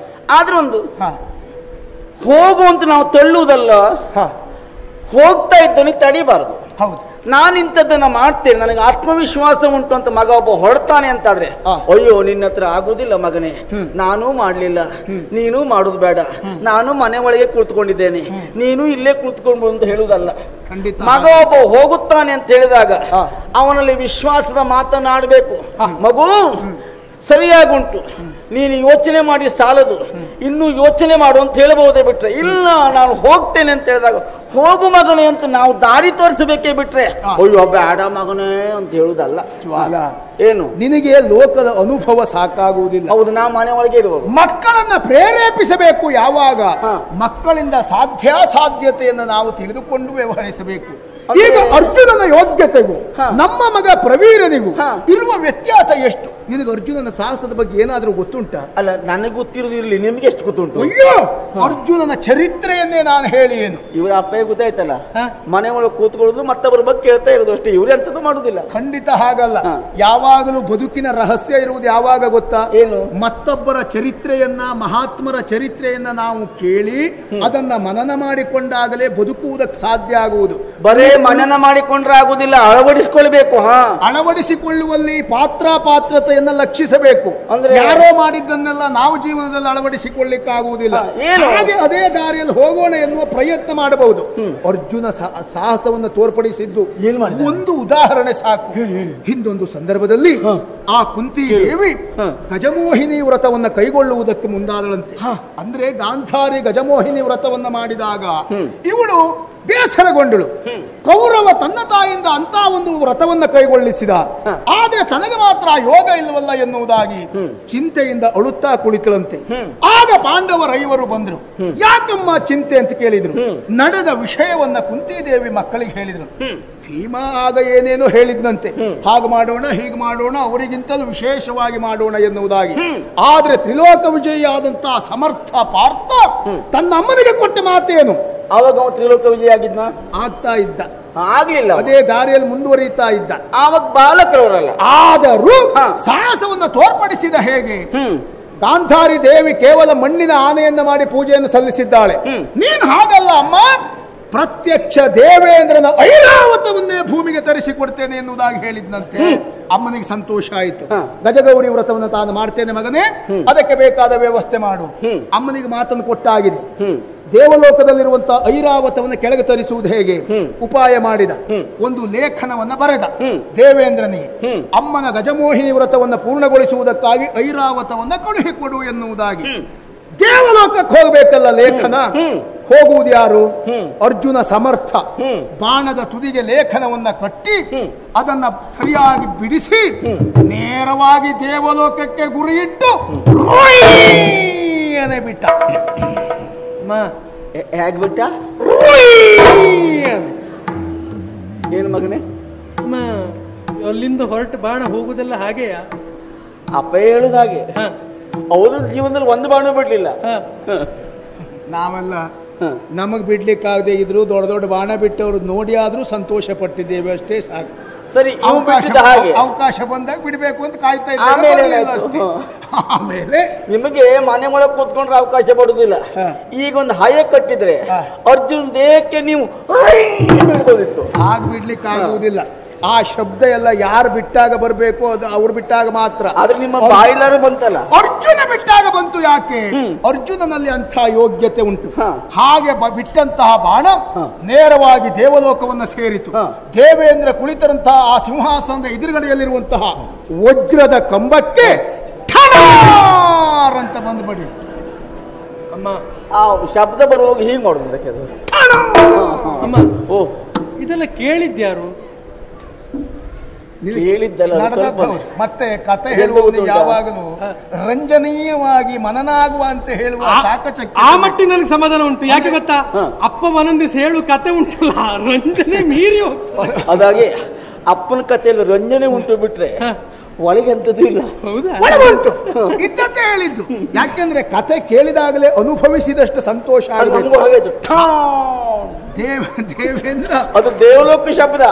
ಆದ್ರೆ ಒಂದು ಹೋಗುವಂತ ನಾವು ತಳ್ಳುವುದಲ್ಲ, ಹೋಗ್ತಾ ಇದ್ದವನಿ ತಡಿಬಾರದು. ಹೌದು, ನಾನಿಂಥದ್ದನ್ನ ಮಾಡ್ತೇನೆ, ನನಗೆ ಆತ್ಮವಿಶ್ವಾಸ ಉಂಟು ಅಂತ ಮಗ ಒಬ್ಬ ಹೊರಡ್ತಾನೆ ಅಂತಾದ್ರೆ ಅಯ್ಯೋ ನಿನ್ನ ಹತ್ರ ಆಗುದಿಲ್ಲ ಮಗನೇ, ನಾನೂ ಮಾಡ್ಲಿಲ್ಲ, ನೀನು ಮಾಡುದು ಬೇಡ, ನಾನು ಮನೆ ಒಳಗೆ ಕುಳಿತುಕೊಂಡಿದ್ದೇನೆ, ನೀನು ಇಲ್ಲೇ ಕುಳಿತುಕೊಂಡು ಅಂತ ಹೇಳುವುದಲ್ಲ. ಮಗ ಒಬ್ಬ ಹೋಗುತ್ತಾನೆ ಅಂತ ಹೇಳಿದಾಗ ಅವನಲ್ಲಿ ವಿಶ್ವಾಸದ ಮಾತನಾಡಬೇಕು. ಮಗು ಸರಿಯಾಗುಂಟು, ನೀನು ಯೋಚನೆ ಮಾಡಿ ಸಾಲದು, ಇನ್ನು ಯೋಚನೆ ಮಾಡು ಅಂತ ಹೇಳಬಹುದೇ. ಬಿಟ್ರೆ ಇಲ್ಲ ನಾನು ಹೋಗ್ತೇನೆ ಅಂತ ಹೇಳಿದಾಗ ಹೋಗು ಮಗನೇ ಅಂತ ನಾವು ದಾರಿ ತೋರಿಸಬೇಕೇ. ಬಿಟ್ರೆ ಅಯ್ಯೋ ಬೇಡ ಮಗನೇ ಅಂತ ಹೇಳುದಲ್ಲ. ಏನು ನಿನಗೆ ಲೋಕದ ಅನುಭವ ಸಾಕಾಗುವುದಿಲ್ಲ. ಹೌದು, ನಾ ಮನೆ ಒಳಗೆ ಇರುವ ಮಕ್ಕಳನ್ನ ಪ್ರೇರೇಪಿಸಬೇಕು. ಯಾವಾಗ ಮಕ್ಕಳಿಂದ ಸಾಧ್ಯಾಸಾಧ್ಯತೆಯನ್ನು ನಾವು ತಿಳಿದುಕೊಂಡು ವ್ಯವಹರಿಸಬೇಕು. ಈಗ ಅರ್ಜುನನ ಯೋಗ್ಯತೆಗೂ ನಮ್ಮ ಮಗ ಪ್ರವೀರನಿಗೂ ಇರುವ ವ್ಯತ್ಯಾಸ ಎಷ್ಟು? ನಿನಗೆ ಅರ್ಜುನನ ಸಾಹಸದ ಬಗ್ಗೆ ಏನಾದ್ರೂ ಗೊತ್ತುಂಟ? ಅಲ್ಲ, ನನಗೆ ಗೊತ್ತಿರುದಿರ್ಲಿ, ನಿಮ್ಗೆ ಎಷ್ಟು ಗೊತ್ತುಂಟು? ಅಯ್ಯೋ, ಅರ್ಜುನನ ಚರಿತ್ರೆಯನ್ನೇ ನಾನು ಹೇಳಿ ಏನು? ಇವ್ರ ಅಪ್ಪ ಗೊತ್ತಾಯ್ತಲ್ಲ, ಮನೆ ಒಳಗೆ ಕೂತ್ಕೊಳ್ಳೋದು ಮತ್ತೊಬ್ಬರ ಬಗ್ಗೆ ಕೇಳ್ತಾ ಇರೋದು ಅಷ್ಟೇ, ಇವ್ರು ಎಂತದ್ದು ಮಾಡುದಿಲ್ಲ. ಖಂಡಿತ ಹಾಗಲ್ಲ. ಯಾವಾಗಲೂ ಬದುಕಿನ ರಹಸ್ಯ ಇರುವುದು ಯಾವಾಗ ಗೊತ್ತಾ? ಏನು? ಮತ್ತೊಬ್ಬರ ಚರಿತ್ರೆಯನ್ನ, ಮಹಾತ್ಮರ ಚರಿತ್ರೆಯನ್ನ ನಾವು ಕೇಳಿ ಅದನ್ನ ಮನನ ಮಾಡಿಕೊಂಡಾಗಲೇ ಬದುಕುವುದಕ್ಕೆ ಸಾಧ್ಯ ಆಗುವುದು. ಬರೇ ಮನನ ಮಾಡಿಕೊಂಡ್ರೆ ಆಗುದಿಲ್ಲ, ಅಳವಡಿಸಿಕೊಳ್ಬೇಕು. ಅಳವಡಿಸಿಕೊಳ್ಳುವಲ್ಲಿ ಪಾತ್ರತೆಯನ್ನ ಲಕ್ಷಿಸಬೇಕು. ಅಂದ್ರೆ ಯಾರೋ ಮಾಡಿದ್ದನ್ನೆಲ್ಲ ನಾವು ಜೀವನದಲ್ಲಿ ಅಳವಡಿಸಿಕೊಳ್ಳಿಕ್ಕಾಗುವುದಿಲ್ಲ. ಹಾಗೆ ಅದೇ ದಾರಿಯಲ್ಲಿ ಹೋಗೋಣ ಎನ್ನುವ ಪ್ರಯತ್ನ ಮಾಡಬಹುದು. ಅರ್ಜುನ ಸಾಹಸವನ್ನು ತೋರ್ಪಡಿಸಿದ್ದು ಏನ್ ಮಾಡಿದ? ಒಂದು ಉದಾಹರಣೆ ಸಾಕು. ಹಿಂದೊಂದು ಸಂದರ್ಭದಲ್ಲಿ ಆ ಕುಂತಿ ದೇವಿ ಗಜಮೋಹಿನಿ ವ್ರತವನ್ನ ಕೈಗೊಳ್ಳುವುದಕ್ಕೆ ಮುಂದಾದಳಂತೆ. ಅಂದ್ರೆ ಗಾಂಧಾರಿ ಗಜಮೋಹಿನಿ ವ್ರತವನ್ನ ಮಾಡಿದಾಗ ಇವಳು ಬೇಸರಗೊಂಡಳು. ಕೌರವ ತನ್ನ ತಾಯಿಯಿಂದ ಅಂತ ಒಂದು ವ್ರತವನ್ನ ಕೈಗೊಳ್ಳಿಸಿದ, ಆದ್ರೆ ತನಗೆ ಮಾತ್ರ ಯೋಗ ಇಲ್ಲವಲ್ಲ ಎನ್ನುವುದಾಗಿ ಚಿಂತೆಯಿಂದ ಅಳುತ್ತಾ ಕುಳಿತಳಂತೆ. ಆಗ ಪಾಂಡವರೈವರು ಬಂದ್ರು. ಯಾಕಮ್ಮ ಚಿಂತೆ ಅಂತ ಕೇಳಿದ್ರು. ನಡೆದ ವಿಷಯವನ್ನ ಕುಂತಿದೇವಿ ಮಕ್ಕಳಿಗೆ ಹೇಳಿದ್ರು. ಭೀಮ ಆಗ ಏನೇನೋ ಹೇಳಿದ್ನಂತೆ, ಹಾಗೆ ಮಾಡೋಣ ಹೀಗೆ ಮಾಡೋಣ, ಅವರಿಗಿಂತಲೂ ವಿಶೇಷವಾಗಿ ಮಾಡೋಣ ಎನ್ನುವುದಾಗಿ. ಆದ್ರೆ ತ್ರಿಲೋಕ ವಿಜಯಿಯಾದಂತಹ ಸಮರ್ಥ ಪಾರ್ಥ ತನ್ನ ಅಮ್ಮನಿಗೆ ಕೊಟ್ಟ ಮಾತೇನು? ಅವಾಗ ಅವ ತ್ರಿಲೋಕ ವಿಜಯ ಆಗಿದ್ನ? ಆಗ್ತಾ ಇದ್ದ, ಆಗ್ಲಿಲ್ಲ. ಅದೇ ದಾರಿಯಲ್ಲಿ ಮುಂದುವರಿತಾ ಇದ್ದ. ಆವಾಗ ಬಾಲಕರವರಲ್ಲ. ಆದರೂ ಸಾಹಸವನ್ನು ತೋರ್ಪಡಿಸಿದ ಹೇಗೆ? ಗಾಂಧಾರಿ ದೇವಿ ಕೇವಲ ಮಣ್ಣಿನ ಆನೆಯನ್ನ ಮಾಡಿ ಪೂಜೆಯನ್ನು ಸಲ್ಲಿಸಿದ್ದಾಳೆ. ನೀನು ಹಾಗಲ್ಲ ಅಮ್ಮ, ಪ್ರತ್ಯಕ್ಷ ದೇವೇಂದ್ರನ ಐರಾವತವನ್ನೇ ಭೂಮಿಗೆ ತರಿಸಿಕೊಡ್ತೇನೆ ಎನ್ನುವುದಾಗಿ ಹೇಳಿದ್ನಂತೆ. ಅಮ್ಮನಿಗೆ ಸಂತೋಷ ಆಯಿತು. ಗಜಗೌರಿ ವ್ರತವನ್ನು ತಾನು ಮಾಡ್ತೇನೆ ಮಗನೇ, ಅದಕ್ಕೆ ಬೇಕಾದ ವ್ಯವಸ್ಥೆ ಮಾಡು. ಅಮ್ಮನಿಗೆ ಮಾತನ್ನು ಕೊಟ್ಟಾಗಿದೆ. ದೇವಲೋಕದಲ್ಲಿರುವಂತಹ ಐರಾವತವನ್ನು ಕೆಳಗೆ ತರಿಸುವುದು ಹೇಗೆ ಉಪಾಯ ಮಾಡಿದ. ಒಂದು ಲೇಖನವನ್ನ ಬರೆದ ದೇವೇಂದ್ರನಿಗೆ, ಅಮ್ಮನ ಗಜಮೋಹಿನಿ ವ್ರತವನ್ನು ಪೂರ್ಣಗೊಳಿಸುವುದಕ್ಕಾಗಿ ಐರಾವತವನ್ನ ಕಳುಹಿಕೊಡು ಎನ್ನುವುದಾಗಿ. ದೇವಲೋಕಕ್ಕೆ ಹೋಗಬೇಕಲ್ಲ ಲೇಖನ, ಹೋಗುವುದು ಯಾರು? ಅರ್ಜುನ ಸಮರ್ಥ ಬಾಣದ ತುದಿಗೆ ಲೇಖನವನ್ನ ಕಟ್ಟಿ ಅದನ್ನ ಸರಿಯಾಗಿ ಬಿಡಿಸಿ ನೇರವಾಗಿ ದೇವಲೋಕಕ್ಕೆ ಗುರಿಯಿಟ್ಟು ಬಿಟ್ಟ. ಹೇಗ್ ಬಿಟ್ಟ? ಏನು ಮಗನೇ? ಅಲ್ಲಿಂದ ಹೊರಟು ಬಾಣ ಹೋಗುದೆಲ್ಲ ಹಾಗೆಯ? ಅಪ್ಪ ಹೇಳುದ ಹಾಗೆ. ಅವರು ಜೀವನದಲ್ಲಿ ಒಂದು ಬಾಣ ಬಿಡ್ಲಿಲ್ಲ. ನಾವೆಲ್ಲ ನಮಗ್ ಬಿಡ್ಲಿಕ್ಕಾಗದೆ ಇದ್ರು ದೊಡ್ಡ ದೊಡ್ಡ ಬಾಣ ಬಿಟ್ಟವರು ನೋಡಿ ಆದ್ರೂ ಸಂತೋಷ ಪಟ್ಟಿದ್ದೇವೆ, ಅಷ್ಟೇ ಸಾಕು. ಸರಿ, ಅವಕಾಶ ಬಂದಾಗ ಬಿಡ್ಬೇಕು ಅಂತ ಕಾಯ್ತಾ ಇದ್ದೇವೆ. ಆಮೇಲೆ ನಿಮಗೆ ಮನೆ ಒಳಗೆ ಕೂತ್ಕೊಂಡ್ರೆ ಅವಕಾಶ ಪಡುದಿಲ್ಲ. ಈಗ ಒಂದು ಹಯ ಕಟ್ಟಿದ್ರೆ ಅರ್ಜುನ್ ದೇಹಕ್ಕೆ ನೀವು ಆಗ ಬಿಡ್ಲಿಕ್ಕೆ ಆಗುವುದಿಲ್ಲ. ಆ ಶಬ್ದ ಎಲ್ಲ ಯಾರು ಬಿಟ್ಟಾಗ ಬರಬೇಕು, ಅದು ಅವ್ರು ಬಿಟ್ಟಾಗ ಮಾತ್ರ. ಆದ್ರೆ ನಿಮ್ಮ ಬಾಯಿಲಾರು ಬಂತಲ್ಲ, ಅರ್ಜುನ ಬಿಟ್ಟಾಗ ಬಂತು. ಯಾಕೆ? ಅರ್ಜುನನಲ್ಲಿ ಅಂಥ ಯೋಗ್ಯತೆ ಉಂಟು. ಹಾಗೆ ಬಿಟ್ಟಂತಹ ಬಾಣ ನೇರವಾಗಿ ದೇವಲೋಕವನ್ನ ಸೇರಿತು. ದೇವೇಂದ್ರ ಕುಳಿತರಂತಹ ಆ ಸಿಂಹಾಸನದ ಎದುರುಗಡೆಯಲ್ಲಿರುವಂತಹ ವಜ್ರದ ಕಂಬಕ್ಕೆ ಅಂತ ಬಂದ್ಬಿಡಿ. ಅಮ್ಮ, ಆ ಶಬ್ದ ಬರುವಾಗ ಹೀಗೆ ಮಾಡೋದಕ್ಕೆ ಅಮ್ಮ. ಓ, ಇದೆಲ್ಲ ಕೇಳಿದ್ಯಾರು? ಮತ್ತೆ ಕತೆ ಹೇಳುವುದು ಯಾವಾಗಲೂ ರಂಜನೀಯವಾಗಿ ಮನನಾಗುವ ಅಂತ ಹೇಳುವ ಚಾಕಚಕ್ಯ. ಆ ಮಟ್ಟಿ ನನಗೆ ಸಮಾಧಾನ ಉಂಟು. ಯಾಕೆ ಗೊತ್ತಾ? ಅಪ್ಪ ಒಂದೊಂದಿವ್ಸ ಹೇಳು ಕತೆ ಉಂಟಲ್ಲ, ರಂಜನೆ ಮೀರಿ ಹೋಗ್ತದೆ. ಅದಾಗಿ ಅಪ್ಪನ ಕಥೆಯಲ್ಲಿ ರಂಜನೆ ಉಂಟು ಬಿಟ್ರೆ ಒಳಗೆ ಅಂತದ್ದು ಇಲ್ಲ. ಉಂಟು ಇದ್ದಂತೆ ಹೇಳಿದ್ದು. ಯಾಕೆಂದ್ರೆ ಕತೆ ಕೇಳಿದಾಗಲೇ ಅನುಭವಿಸಿದಷ್ಟು ಸಂತೋಷ ಆಗಬೇಕು. ದೇವೇಂದ್ರ ಅದು ದೇವಲೋಕ ಶಬ್ದ,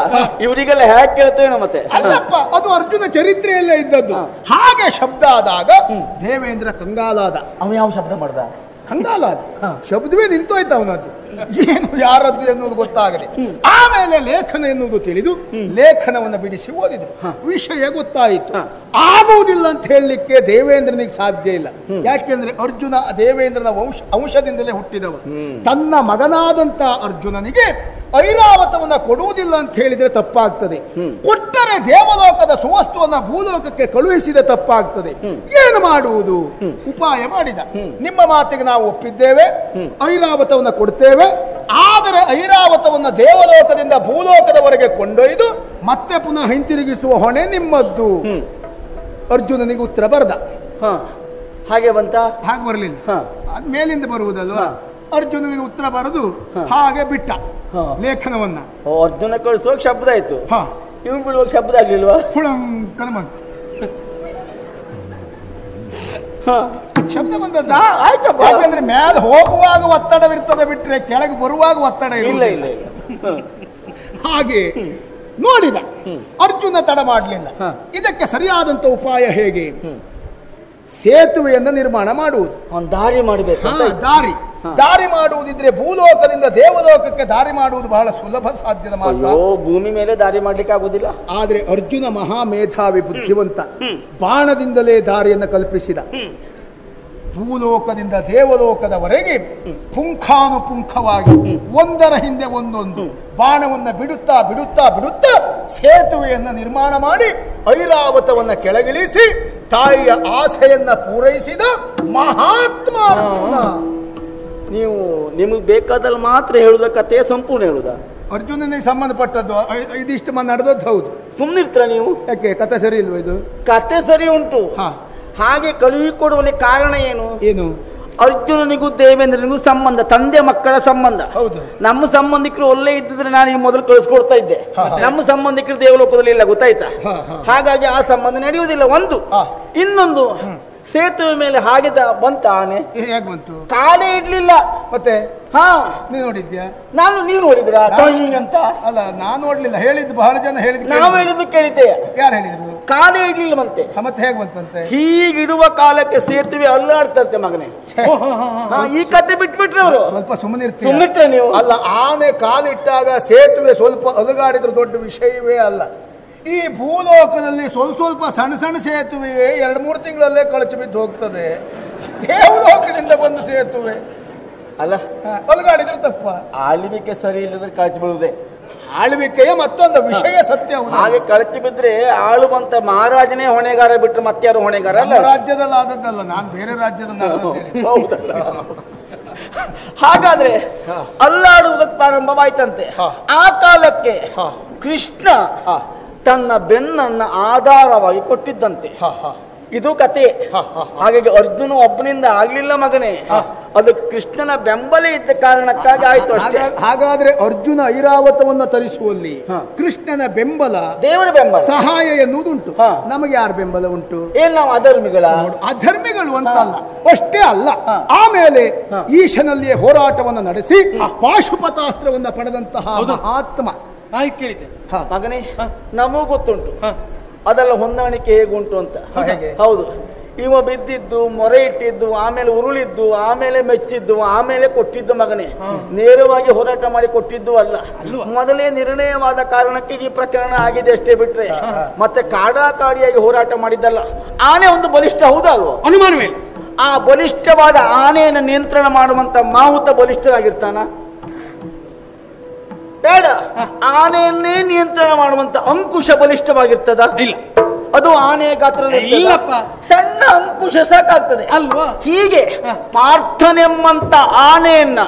ಇವರಿಗೆಲ್ಲ ಹೇಗೆ ಕೇಳ್ತೇವೆ ಮತ್ತೆ? ಅಲ್ಲಪ್ಪ, ಅದು ಅರ್ಜುನ ಚರಿತ್ರೆಯಲ್ಲೇ ಇದ್ದದ್ದು. ಹಾಗೆ ಶಬ್ದ ಆದಾಗ ದೇವೇಂದ್ರ ಕಂಗಾಲಾದ. ಅವ ಯಾವ ಶಬ್ದ ಮಾಡ್ದ? ಕಂಗಾಲಾದ. ಶಬ್ದವೇ ನಿಂತೋಯ್ತು ಅವನದ್ದು. ಏನು ಯಾರದ್ದು ಎನ್ನುವುದು ಗೊತ್ತಾಗದೆ ಆಮೇಲೆ ಲೇಖನ ಎನ್ನುವುದು ತಿಳಿದು ಲೇಖನವನ್ನು ಬಿಡಿಸಿ ಓದಿದ್ರು. ವಿಷಯ ಗೊತ್ತಾಯಿತು. ಆಗುವುದಿಲ್ಲ ಅಂತ ಹೇಳಲಿಕ್ಕೆ ದೇವೇಂದ್ರನಿಗೆ ಸಾಧ್ಯ ಇಲ್ಲ. ಯಾಕೆಂದ್ರೆ ಅರ್ಜುನ ದೇವೇಂದ್ರನ ಅಂಶದಿಂದಲೇ ಹುಟ್ಟಿದವ. ತನ್ನ ಮಗನಾದಂತ ಅರ್ಜುನನಿಗೆ ಐರಾವತವನ್ನ ಕೊಡುವುದಿಲ್ಲ ಅಂತ ಹೇಳಿದ್ರೆ ತಪ್ಪಾಗ್ತದೆ. ಕೊಟ್ಟರೆ ದೇವಲೋಕದ ಸುವಸ್ತುವನ್ನ ಭೂಲೋಕಕ್ಕೆ ಕಳುಹಿಸಿದ ತಪ್ಪಾಗ್ತದೆ. ಏನು ಮಾಡುವುದು? ಉಪಾಯ ಮಾಡಿದ. ನಿಮ್ಮ ಮಾತಿಗೆ ನಾವು ಒಪ್ಪಿದ್ದೇವೆ, ಐರಾವತವನ್ನ ಕೊಡ್ತೇವೆ. ಆದರೆ ಐರಾವತವನ್ನ ದೇವಲೋಕದಿಂದ ಭೂಲೋಕದವರೆಗೆ ಕೊಂಡೊಯ್ದು ಮತ್ತೆ ಪುನಃ ಹಿಂತಿರುಗಿಸುವ ಹೊಣೆ ನಿಮ್ಮದ್ದು. ಅರ್ಜುನನಿಗೆ ಉತ್ತರ ಬರದ. ಹಾಗೆ ಬಂತ? ಹಾಗೆ ಬರಲಿಲ್ಲ. ಅದ್ ಮೇಲಿಂದ ಬರುವುದಲ್ವಾ? ಅರ್ಜುನನಿಗೆ ಉತ್ತರ ಬರದು ಹಾಗೆ ಬಿಟ್ಟ ಲೇಖನವನ್ನ. ಅರ್ಜುನ ಕಳಿಸುವಾಗ ಶಬ್ದ ಆಯ್ತು, ಇವ್ ಬಿಡುವಾಗ ಶಬ್ದ ಆಗ್ಲಿಲ್ವಾ? ಹುಳಂಕನ ಬಂತು. ಶಬ್ದ ಬಂದದ್ದ ಆಯ್ತಪ್ಪ. ಯಾಕಂದ್ರೆ ಮೇಲೆ ಹೋಗುವಾಗ ಒತ್ತಡವಿರ್ತದೆ ಬಿಟ್ರೆ ಕೆಳಗೆ ಬರುವಾಗ ಒತ್ತಡ ಇಲ್ಲ. ಹಾಗೆ ನೋಡಿದ ಅರ್ಜುನ ತಡ ಮಾಡಲಿಲ್ಲ. ಇದಕ್ಕೆ ಸರಿಯಾದಂತ ಉಪಾಯ ಹೇಗೆ? ಸೇತುವೆಯನ್ನು ನಿರ್ಮಾಣ ಮಾಡುವುದು. ದಾರಿ ಮಾಡಬೇಕು. ದಾರಿ ಮಾಡುವುದಿದ್ರೆ ಭೂಲೋಕದಿಂದ ದೇವಲೋಕಕ್ಕೆ ದಾರಿ ಮಾಡುವುದು ಬಹಳ ಸುಲಭ ಸಾಧ್ಯದ ಮಾತ್ರ. ಭೂಮಿ ಮೇಲೆ ದಾರಿ ಮಾಡ್ಲಿಕ್ಕೆ ಆಗುದಿಲ್ಲ. ಆದ್ರೆ ಅರ್ಜುನ ಮಹಾ ಮೇಧಾವಿ, ಬುದ್ಧಿವಂತ. ಬಾಣದಿಂದಲೇ ದಾರಿಯನ್ನು ಕಲ್ಪಿಸಿದ. ಭೂಲೋಕದಿಂದ ದೇವಲೋಕದವರೆಗೆ ಪುಂಖಾನುಪುಂಖವಾಗಿ ಒಂದರ ಹಿಂದೆ ಒಂದೊಂದು ಬಾಣವನ್ನ ಬಿಡುತ್ತಾ ಬಿಡುತ್ತಾ ಬಿಡುತ್ತಾ ಸೇತುವೆಯನ್ನ ನಿರ್ಮಾಣ ಮಾಡಿ ಐರಾವತವನ್ನ ಕೆಳಗಿಳಿಸಿ ತಾಯಿಯ ಆಸೆಯನ್ನ ಪೂರೈಸಿದ ಮಹಾತ್ಮ ಅರ್ಜುನ. ನೀವು ನಿಮಗೆ ಬೇಕಾದಲ್ಲಿ ಮಾತ್ರ ಹೇಳುದ ಕಥೆ ಸಂಪೂರ್ಣ ಹೇಳುದ? ಅರ್ಜುನನಿಗೆ ಸಂಬಂಧಪಟ್ಟದ್ದು ಇದಿಷ್ಟು ನಡೆದದ್ದು ಹೌದು. ಸುಮ್ಮನಿರ್ತೀರ ನೀವು? ಯಾಕೆ ಕಥೆ ಸರಿ ಇಲ್ವ ಇದು? ಕತೆ ಸರಿ ಉಂಟು. ಹಾಗೆ ಕಳುಹಿಕೊಡುವಲ್ಲಿ ಕಾರಣ ಏನು? ಏನು? ಅರ್ಜುನನಿಗೂ ದೇವೇಂದ್ರನಿಗೂ ಸಂಬಂಧ, ತಂದೆ ಮಕ್ಕಳ ಸಂಬಂಧ. ಹೌದು. ನಮ್ಮ ಸಂಬಂಧಿಕರು ಒಳ್ಳೆ ಇದ್ದಿದ್ರೆ ನಾನು ಈ ಮೊದಲು ಕಳಿಸ್ಕೊಡ್ತಾ ಇದ್ದೆ. ನಮ್ಮ ಸಂಬಂಧಿಕರು ದೇವಲೋಕದಲ್ಲಿ ಇಲ್ಲ, ಗೊತ್ತಾಯ್ತಾ? ಹಾಗಾಗಿ ಆ ಸಂಬಂಧ ನಡೆಯುವುದಿಲ್ಲ. ಒಂದು ಇನ್ನೊಂದು, ಸೇತುವೆ ಮೇಲೆ ಹಾಗೆ ಬಂತ ಆನೆ. ಹೇಗೆ ಬಂತು? ಕಾಲೇ ಇಡ್ಲಿಲ್ಲ. ಮತ್ತೆ ನೀ ನೋಡಿದ್ಯಾ? ನೀವು ನೋಡಿದ್ರ ಅಂತ? ಅಲ್ಲ, ನಾನು ನೋಡ್ಲಿಲ್ಲ. ಹೇಳಿದ್ದು ಬಹಳ ಜನ ಹೇಳಿದ್ರು. ನಾವು ಹೇಳಿದ್ದು ಕೇಳಿದ್ದೆ. ಯಾರು ಹೇಳಿದ್ರು? ಕಾಲೇ ಇಡ್ಲಿಲ್ಲ ಮತ್ತೆ. ಮತ್ತೆ ಹೇಗೆ ಬಂತಂತೆ? ಹೀಗಿಡುವ ಕಾಲಕ್ಕೆ ಸೇತುವೆ ಅಲ್ಲಾಡ್ತಂತೆ ಮಗನೇ. ಈ ಕತೆ ಬಿಟ್ಬಿಟ್ರೆ ಅವರು. ಸ್ವಲ್ಪ ಸುಮ್ಮನಿರ್ತೀವಿ. ಸುಮ್ಮನಿರ್ತೀರ ನೀವು? ಅಲ್ಲ, ಆನೆ ಕಾಲಿಟ್ಟಾಗ ಸೇತುವೆ ಸ್ವಲ್ಪ ಅಲುಗಾಡಿದ್ರೆ ದೊಡ್ಡ ವಿಷಯವೇ ಅಲ್ಲ. ಈ ಭೂಲೋಕದಲ್ಲಿ ಸ್ವಲ್ಪ ಸಣ್ಣ ಸಣ್ಣ ಸೇತುವೆಯೇ 2-3 ತಿಂಗಳಲ್ಲೇ ಕಳಚಿ ಬಿದ್ದು ಹೋಗ್ತದೆ. ದೇವಲೋಕದಿಂದ ಬಂದ ಸೇತುವೆ ಅಲ್ಲ, ಅಲುಗಾಡಿದ್ರೆ ತಪ್ಪ. ಆಳ್ವಿಕೆ ಸರಿ ಇಲ್ಲದ್ರೆ ಕಳಚಿ ಬೀಳುವುದೇ. ಆಳ್ವಿಕೆಯ ಮತ್ತೊಂದು ವಿಷಯ ಸತ್ಯ. ಹಾಗೆ ಕಳಚಿ ಬಿದ್ರೆ ಆಳುವಂತ ಮಹಾರಾಜನೇ ಹೊಣೆಗಾರ ಬಿಟ್ರೆ ಮತ್ತಾರು ಹೊಣೆಗಾರ ಅಲ್ಲ. ರಾಜ್ಯದಲ್ಲಿ ಆದದ್ದಲ್ಲ, ನಾನು ಬೇರೆ ರಾಜ್ಯದಲ್ಲಿ. ಹೌದಲ್ಲ? ಹಾಗಾದ್ರೆ ಅಲ್ಲಾಡುವುದಕ್ಕೆ ಪ್ರಾರಂಭವಾಯ್ತಂತೆ. ಆ ಕಾಲಕ್ಕೆ ಕೃಷ್ಣ ತನ್ನ ಬೆನ್ನನ್ನ ಆಧಾರವಾಗಿ ಕೊಟ್ಟಿದ್ದಂತೆ. ಇದು ಕತೆ. ಹಾಗಾಗಿ ಅರ್ಜುನ ಒಬ್ಬನಿಂದ ಆಗ್ಲಿಲ್ಲ ಮಗನೇ, ಅದು ಕೃಷ್ಣನ ಬೆಂಬಲ ಇದ್ದ ಕಾರಣಕ್ಕಾಗಿ ಆಯ್ತು ಅಷ್ಟೇ. ಹಾಗಾದ್ರೆ ಅರ್ಜುನ ಐರಾವತವನ್ನ ತರಿಸುವಲ್ಲಿ ಕೃಷ್ಣನ ಬೆಂಬಲ, ದೇವರ ಬೆಂಬಲ, ಸಹಾಯ ಎನ್ನುವುದುಂಟು. ನಮಗೆ ಯಾರ ಬೆಂಬಲ ಉಂಟು? ಏನ್ ನಾವು ಅಧರ್ಮಿಗಳ? ಅಧರ್ಮಿಗಳು ಅಂತಲ್ಲ, ಅಷ್ಟೇ ಅಲ್ಲ. ಆಮೇಲೆ ಈಶನಲ್ಲಿಯೇ ಹೋರಾಟವನ್ನು ನಡೆಸಿ ಪಾಶುಪತಾಸ್ತ್ರವನ್ನ ಪಡೆದಂತಹ ಮಹಾತ್ಮ. ಕೇಳಿದ್ದೆ ಮಗನೇ, ನಮಗೂ ಗೊತ್ತುಂಟು ಅದೆಲ್ಲ ಹೊಂದಾಣಿಕೆ ಹೇಗುಂಟು ಅಂತ. ಹೌದು, ಇವ ಬಿದ್ದಿದ್ದು, ಮೊರೆ ಇಟ್ಟಿದ್ದು, ಆಮೇಲೆ ಉರುಳಿದ್ದು, ಆಮೇಲೆ ಮೆಚ್ಚಿದ್ದು, ಆಮೇಲೆ ಕೊಟ್ಟಿದ್ದು ಮಗನೇ. ನೇರವಾಗಿ ಹೋರಾಟ ಮಾಡಿ ಕೊಟ್ಟಿದ್ದು ಅಲ್ಲ. ಮೊದಲೇ ನಿರ್ಣಯವಾದ ಕಾರಣಕ್ಕೆ ಈ ಪ್ರಕರಣ ಆಗಿದೆ ಅಷ್ಟೇ ಬಿಟ್ರೆ ಮತ್ತೆ ಕಾಡಾಕಾಡಿಯಾಗಿ ಹೋರಾಟ ಮಾಡಿದ್ದಲ್ಲ. ಆನೆ ಒಂದು ಬಲಿಷ್ಠ, ಹೌದಲ್ವ? ಅನುಮಾನವೇ. ಆ ಬಲಿಷ್ಠವಾದ ಆನೆಯನ್ನು ನಿಯಂತ್ರಣ ಮಾಡುವಂತ ಮಾಹುತ ಬಲಿಷ್ಠರಾಗಿರ್ತಾನ? ಬೇಡ. ಆನೆಯನ್ನೇ ನಿಯಂತ್ರಣ ಮಾಡುವಂತ ಅಂಕುಶ ಬಲಿಷ್ಠವಾಗಿರ್ತದ? ಇಲ್ಲ. ಅದು ಆನೆಯ ಗಾತ್ರ ಇಲ್ಲಪ್ಪ, ಸಣ್ಣ ಅಂಕುಶ ಸಾಕಾಗ್ತದೆ ಅಲ್ವಾ? ಹೀಗೆ ಪಾರ್ಥನೆಂಬಂತ ಆನೆಯನ್ನ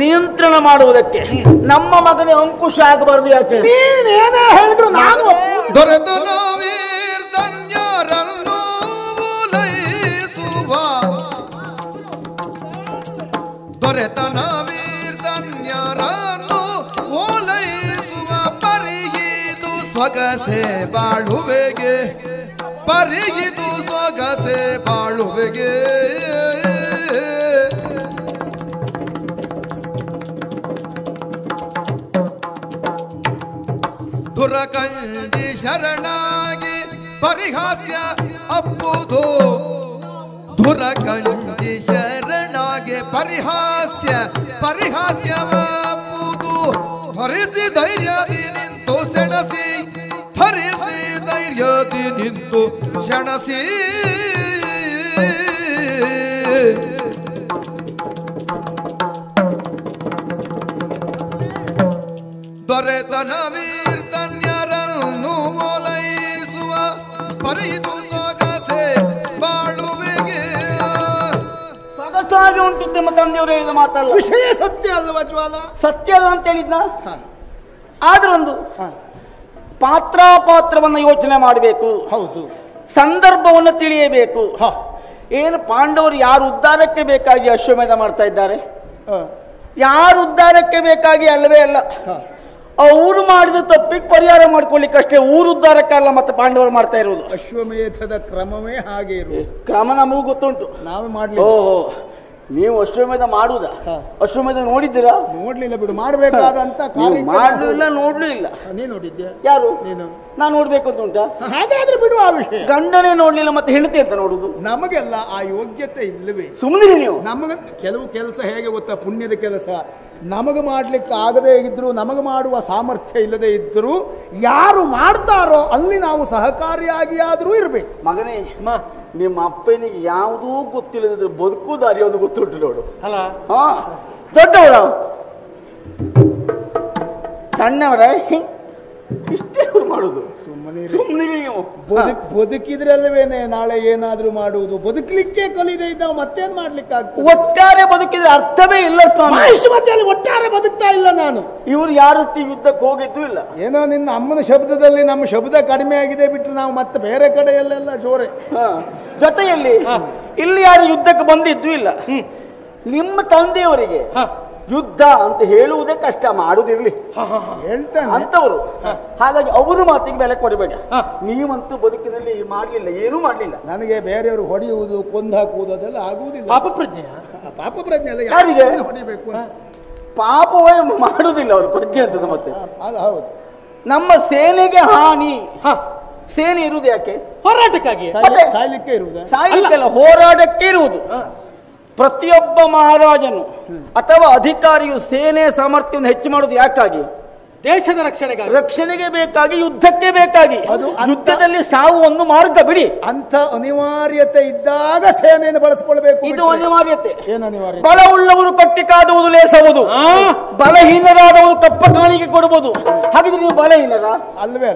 ನಿಯಂತ್ರಣ ಮಾಡುವುದಕ್ಕೆ ನಮ್ಮ ಮಗನೇ ಅಂಕುಶ ಆಗಬಾರದು. ಯಾಕೆ? ನೀನೇನೇ ಹೇಳಿದ್ರು ನಾನು ದೊರೆತು ನಾವೀರ್ಧನ್ಯರನ್ನು ಓಲೈಸುವ, ದೊರೆತ ನಾವೀರ್ಧನ್ಯರನ್ನು ಓಲೈಸುವ ಪರಿಯಿದು ಸೊಗಸೆ ಬಾಳುವೆಗೆ, ಪರಿಯಿದು ಸೊಗಸೆ ಬಾಳುವೆಗೆ. ದುರಕಂಡಿ ಶರಣಾಗಿ ಪರಿಹಾಸ್ಯ ಅಪ್ಪುದು, ದುರಕಂಡಿ ಶರಣಾಗಿ ಪರಿಹಾಸ್ಯವಪ್ಪುದು. ಧರಿಸಿ ಧೈರ್ಯದಿ ನಿಂತು ಸೆಣಸಿ, ಧರಿಸಿ ಧೈರ್ಯದಿ ನಿಂತು ಶಣಸಿ. ದೊರೆತ ನವೀರ್ಧನ್ಯರನ್ನು ಓಲೈಸುವ ಪರಿದು ಸೊಗಸೆ ಬಾಳುವೆಗೆ. ಸೊಗಸಾಗಿ ಉಂಟು ನಿಮ್ಮ ತಂದೆಯವರು ಹೇಳಿದ ಮಾತಲ್ಲ. ವಿಷಯ ಸತ್ಯ ಅಲ್ವಾ ಜ್ವಾಲ? ಸತ್ಯ ಅಲ್ಲ ಅಂತ ಹೇಳಿದ್ನ. ಆದ್ರೊಂದು ಪಾತ್ರಾಪಾತ್ರವನ್ನ ಯೋಚನೆ ಮಾಡಬೇಕು. ಹೌದು, ಸಂದರ್ಭವನ್ನು ತಿಳಿಯಬೇಕು. ಏನು ಪಾಂಡವರು ಯಾರು ಉದ್ಧಾರಕ್ಕೆ ಬೇಕಾಗಿ ಅಶ್ವಮೇಧ ಮಾಡ್ತಾ ಇದ್ದಾರೆ? ಯಾರು ಉದ್ಧಾರಕ್ಕೆ ಬೇಕಾಗಿ ಅಲ್ಲವೇ ಅಲ್ಲ. ಅವರು ಮಾಡಿದ ತಪ್ಪಿಗೆ ಪರಿಹಾರ ಮಾಡ್ಕೊಳ್ಳಿಕ್ಕಷ್ಟೇ, ಊರು ಉದ್ಧಾರಕ್ಕಲ್ಲ ಮತ್ತೆ ಪಾಂಡವರು ಮಾಡ್ತಾ ಇರುವುದು. ಅಶ್ವಮೇಧದ ಕ್ರಮವೇ ಹಾಗೆ ಇರುವುದು. ಕ್ರಮ ನಮಗೂ ಗೊತ್ತುಂಟು, ನಾವೇ ಮಾಡ್ಲಿ. ಓಹೋ, ನೀವು ಅಶ್ವಮೇಧ ಮಾಡುವುದ? ಅಶ್ವಮೇಧ ನೋಡಿದ್ದೀರಾ? ನೋಡ್ಲಿಲ್ಲ ಬಿಡು, ಮಾಡಬೇಕಾದಂತ ಮಾಡ್ಲಿಲ್ಲ, ನೋಡ್ಲೂ ಇಲ್ಲ. ನೀ ನೋಡಿದ್ಯಾ? ಯಾರು? ನೀನು. ನಾನು ನೋಡ್ಬೇಕು ಅಂತ ಉಂಟಾ? ಹಾಗಾದ್ರೆ ಬಿಡು ಆ ವಿಷಯ. ಗಂಡನೇ ನೋಡ್ಲಿಲ್ಲ ಮತ್ತೆ ಹೆಂಡತಿ ಅಂತ ನೋಡುದು? ನಮಗೆಲ್ಲ ಆ ಯೋಗ್ಯತೆ ಇಲ್ಲವೇ? ಸುಮ್ಮನೆ ನೀವು. ನಮಗ ಕೆಲವು ಕೆಲಸ ಹೇಗೆ ಗೊತ್ತಾ, ಪುಣ್ಯದ ಕೆಲಸ ನಮಗೆ ಮಾಡ್ಲಿಕ್ಕೆ ಆಗದೇ ಇದ್ರು, ನಮಗೆ ಮಾಡುವ ಸಾಮರ್ಥ್ಯ ಇಲ್ಲದೆ ಇದ್ರು, ಯಾರು ಮಾಡ್ತಾರೋ ಅಲ್ಲಿ ನಾವು ಸಹಕಾರಿಯಾಗಿ ಆದ್ರೂ ಇರ್ಬೇಕು. ಮಗನೇ, ನಿಮ್ಮ ಅಪ್ಪನಿಗೆ ಯಾವುದೂ ಗೊತ್ತಿಲ್ಲದಿದ್ರೆ ಬದುಕು ದಾರಿ ಒಂದು ಗೊತ್ತುಂಟು ನೋಡು. ಅಲ್ಲ ಹಾ, ದೊಡ್ಡವರ ಸಣ್ಣವರ ಇಷ್ಟೇ ಮಾಡುದು. ಸುಮ್ಮನೆ ನೀವು ಬದುಕಿದ್ರಲ್ವೇನೆ ನಾಳೆ ಏನಾದ್ರೂ ಮಾಡುವುದು. ಬದುಕಲಿಕ್ಕೆ ಕಲಿದೆ ಇದ್ದಾವ ಮತ್ತೇನ್ ಮಾಡ್ಲಿಕ್ಕೆ ಆಗ್ತದೆ? ಒಟ್ಟಾರೆ ಬದುಕಿದ್ರೆ ಅರ್ಥವೇ ಇಲ್ಲ ಸ್ವಾಮಿ. ಆಯುಷ್ಮತಿಯಲ್ಲಿ ಒಟ್ಟಾರೆ ಬದುಕ್ತಾ ಇಲ್ಲ ನಾನು. ಇವ್ರು ಯಾರು ಯುದ್ಧಕ್ಕೆ ಹೋಗಿದ್ದು ಇಲ್ಲ. ಏನೋ ನಿನ್ನ ಅಮ್ಮನ ಶಬ್ದದಲ್ಲಿ ನಮ್ಮ ಶಬ್ದ ಕಡಿಮೆ ಆಗಿದೆ ಬಿಟ್ಟರೆ ನಾವು ಮತ್ತೆ ಬೇರೆ ಕಡೆಯಲ್ಲೆಲ್ಲ ಜೋರೆ. ಜೊತೆಯಲ್ಲಿ ಇಲ್ಲಿ ಯಾರು ಯುದ್ಧಕ್ಕೆ ಬಂದಿದ್ದು ಇಲ್ಲ. ನಿಮ್ಮ ತಂದೆಯವರಿಗೆ ಯುದ್ಧ ಅಂತ ಹೇಳುವುದೇ ಕಷ್ಟ, ಮಾಡುದಿರ್ಲಿ ಹೇಳ್ತಾನೆ ಅಂತವರು. ಹಾಗಾಗಿ ಅವರು ಮಾತಿಗೆ ಬೆಲೆ ಕೊಡಬೇಡ. ನೀವಂತೂ ಬದುಕಿನಲ್ಲಿ ಮಾಡಲಿಲ್ಲ, ಏನೂ ಮಾಡಲಿಲ್ಲ. ನನಗೆ ಬೇರೆಯವರು ಹೊಡೆಯುವುದು ಕೊಂದು ಹಾಕುವುದು ಅದೆಲ್ಲ ಆಗುವುದಿಲ್ಲ. ಪಾಪ ಪ್ರಜ್ಞೆ ಅಲ್ಲ, ಯಾರಿಗೆ ಹೊಡಿಬೇಕು ಪಾಪವೇ ಮಾಡುವುದಿಲ್ಲ ಅವರು ಪ್ರಜ್ಞೆ ಅಂತದ. ಮತ್ತೆ ಅದು ಹೌದು. ನಮ್ಮ ಸೇನೆಗೆ ಹಾನಿ. ಸೇನೆ ಇರುವುದು ಯಾಕೆ? ಹೋರಾಟಕ್ಕಾಗಿ. ಸಾಯ್ಲಿಕ್ಕೆ ಇರುವುದು, ಸಾಯ್ಲಿಕ್ಕೆಲ್ಲ, ಹೋರಾಟಕ್ಕೆ ಇರುವುದು. ಪ್ರತಿಯೊಬ್ಬ ಮಹಾರಾಜನು ಅಥವಾ ಅಧಿಕಾರಿಯು ಸೇನೆ ಸಾಮರ್ಥ್ಯವನ್ನು ಹೆಚ್ಚು ಮಾಡುವುದು ಯಾಕಾಗಿ? ದೇಶದ ರಕ್ಷಣೆಗಾಗಿ, ರಕ್ಷಣೆಗೆ ಬೇಕಾಗಿ, ಯುದ್ಧಕ್ಕೆ ಬೇಕಾಗಿ. ಯುದ್ಧದಲ್ಲಿ ಸಾವು ಒಂದು ಮಾರ್ಗ ಬಿಡಿ. ಅಂತ ಅನಿವಾರ್ಯತೆ ಇದ್ದಾಗ ಸೇನೆಯನ್ನು ಬಳಸಿಕೊಳ್ಬೇಕು. ಇದು ಅನಿವಾರ್ಯತೆ. ಏನು ಅನಿವಾರ್ಯ? ಬಲ ಉಳ್ಳವರು ಕಟ್ಟಿ ಕಾದುವುದು ಲೇಸಬಹುದು, ಬಲಹೀನರಾದವರು ಕಪ್ಪ ಕಾಣಿಕೆ ಕೊಡಬಹುದು. ಹಾಗಿದ್ರೆ ನೀವು ಬಲಹೀನರ ಅಲ್ವೇ?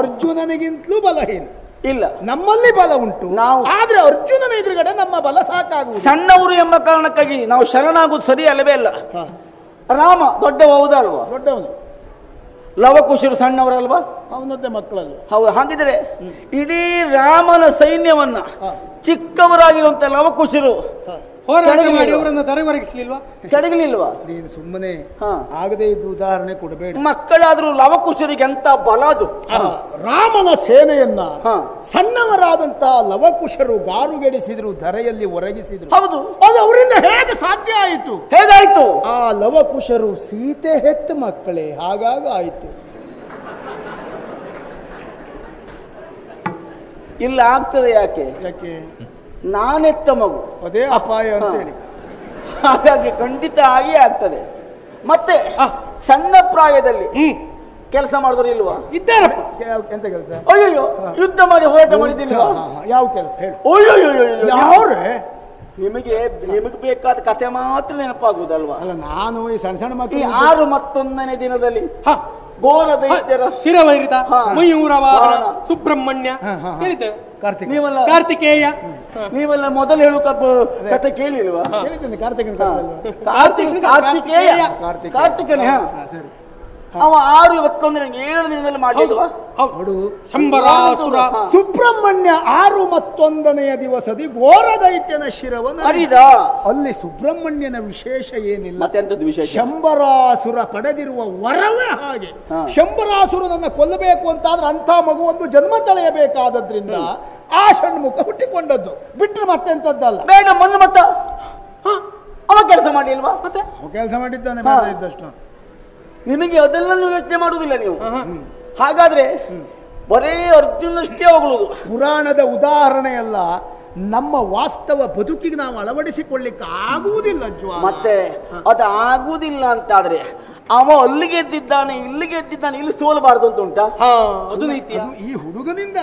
ಅರ್ಜುನನಿಗಿಂತಲೂ ಬಲಹೀನ ಇಲ್ಲ. ನಮ್ಮಲ್ಲಿ ಬಲ ಉಂಟು, ನಾವು ಆದ್ರೆ ಅರ್ಜುನನ ಎದುರುಗಡೆ ನಮ್ಮ ಬಲ ಸಾಕಾಗುವುದು. ಸಣ್ಣವರು ಎಂಬ ಕಾರಣಕ್ಕಾಗಿ ನಾವು ಶರಣಾಗುವುದು ಸರಿ ಅಲ್ಲವೇ ಅಲ್ಲ. ರಾಮ ದೊಡ್ಡವ ಹೌದಲ್ವಾ? ದೊಡ್ಡವನು. ಲವಕುಶರು ಸಣ್ಣವರಲ್ವಾ? ಅವನದ್ದೇ ಮಕ್ಕಳಲ್ಲ. ಹೌದು. ಹಾಗಿದ್ರೆ ಇಡೀ ರಾಮನ ಸೈನ್ಯವನ್ನ ಚಿಕ್ಕವರಾಗಿರುವಂತ ಲವಕುಶರು ಹೋರಾಟ ಮಾಡಿ ಅವರನ್ನು ದರೆವರೆಗಿಸಲಿಲ್ವಾ? ಕೆಡಗಲಿಲ್ವಾ? ನೀನು ಸುಮ್ಮನೆ ಆಗದೆ ಇದ್ದು ಉದಾಹರಣೆ ಕೊಡಬೇಡ. ಮಕ್ಕಳಾದ್ರೂ ಲವಕುಶರಿಗೆ ಅಂತ ಬಲ ಅದು. ರಾಮನ ಸೇನೆಯನ್ನ ಸಣ್ಣವರಾದಂತ ಲವಕುಶರು ಗಾರುಗೆಡಿಸಿದ್ರು, ಧರೆಯಲ್ಲಿ ಒರಗಿಸಿದ್ರು. ಹೌದು. ಅದು ಅವರಿಂದ ಹೇಗೆ ಸಾಧ್ಯ ಆಯಿತು? ಹೇಗಾಯ್ತು? ಆ ಲವಕುಶರು ಸೀತೆ ಹೆತ್ತ ಮಕ್ಕಳೇ, ಹಾಗಾಗ ಆಯಿತು. ಇಲ್ಲ ಆಗ್ತದೆ. ಯಾಕೆ? ನಾನೆತ್ತ ಮಗು, ಅದೇ ಅಪಾಯ ಅಂತ ಹೇಳಿ. ಹಾಗಾಗಿ ಖಂಡಿತ ಆಗೇ ಆಗ್ತದೆ. ಮತ್ತೆ ಸಣ್ಣ ಪ್ರಾಯದಲ್ಲಿ ಕೆಲಸ ಮಾಡಿದ್ರು ಇಲ್ವಾ? ಇದ್ದಾರಪ್ಪ. ಎಂತ ಕೆಲಸ? ಅಯ್ಯೋ, ಯುದ್ಧ ಮಾಡಿ ಹೋರಾಟ ಮಾಡಿದ್ದಿಲ್ವಾ? ಯಾವ ಕೆಲಸ ಹೇಳಿ? ಯಾವ್ರೆ? ನಿಮಗೆ ಬೇಕಾದ ಕಥೆ ಮಾತ್ರ ನೆನಪಾಗುವುದಲ್ವಾ? ಅಲ್ಲ, ನಾನು ಈ ಸಣ್ಣ ಸಣ್ಣ ಮಕ್ಕಳು 6 ಮತ್ತೊಂದನೇ ದಿನದಲ್ಲಿ ಘೋರ ದೈತ್ಯರ ಶಿರವೈರಿತ ಮಯೂರ ವಾಹನ ಸುಬ್ರಹ್ಮಣ್ಯ ಹೇಳಿದ್ದೇವೆ. ಕಾರ್ತಿಕೇಯ ನೀವೆಲ್ಲ ಮೊದಲು ಹೇಳುವ ಕಥೆ ಕೇಳಿಲ್ವಾ? ಹೇಳಿದ್ದೇನೆ. ಕಾರ್ತಿಕೇಯ ಅವ 6 ಇವತ್ತೊಂದು 7 ದಿನದಲ್ಲಿ ಮಾಡಿಲ್ವಾ? ಸುಬ್ರಹ್ಮಣ್ಯ 6 ಮತ್ತೊಂದನೆಯ ದಿವಸದಿ ಘೋರ ದೈತ್ಯನ ಶಿರವನ್ನು ಅರಿದ. ಅಲ್ಲಿ ಸುಬ್ರಹ್ಮಣ್ಯನ ವಿಶೇಷ ಏನಿಲ್ಲ. ಮತ್ತೆಂತದ್ದು ವಿಶೇಷ? ಶಂಬರಾಸುರ ಪಡೆದಿರುವ ವರವೇ ಹಾಗೆ. ಶಂಬರಾಸುರನನ್ನ ಕೊಲ್ಲಬೇಕು ಅಂತಾದ್ರೆ ಅಂತ ಮಗುವೊಂದು ಜನ್ಮ ತಳೆಯಬೇಕಾದ್ರಿಂದ ಆ ಷಣ್ಮುಖ ಹುಟ್ಟಿಕೊಂಡದ್ದು ಬಿಟ್ರೆ ಮತ್ತೆಂತದ್ದಲ್ಲ. ಬೇಡ, ಮೊನ್ನೆ ಮತ್ತ ಅವ ಕೆಲಸ ಮಾಡಿಲ್ವಾ? ಮತ್ತೆ ಕೆಲಸ ಮಾಡಿದ್ದಾನೆ, ಬೇಡ ಇದ್ದಷ್ಟು. ನಿಮಗೆ ಅದೆಲ್ಲ ಯೋಚನೆ ಮಾಡುವುದಿಲ್ಲ ನೀವು. ಹಾಗಾದ್ರೆ ಬರೇ ಅರ್ಜುನಷ್ಟೇ ಹೋಗುವುದು. ಪುರಾಣದ ಉದಾಹರಣೆ ಅಲ್ಲ, ನಮ್ಮ ವಾಸ್ತವ ಬದುಕಿಗೆ ನಾವು ಅಳವಡಿಸಿಕೊಳ್ಳಿಕ್ಕೆ ಆಗುವುದಿಲ್ಲ. ಮತ್ತೆ ಅದು ಆಗುವುದಿಲ್ಲ ಅಂತಾದ್ರೆ ಅವ ಅಲ್ಲಿಗೆ ಎದ್ದಿದ್ದಾನೆ, ಇಲ್ಲಿಗೆ ಎದ್ದಿದ್ದಾನೆ, ಇಲ್ಲಿ ಸೋಲಬಾರದು ಅಂತ ಉಂಟಾ? ಅದು ನೀತಿ. ಈ ಹುಡುಗನಿಂದ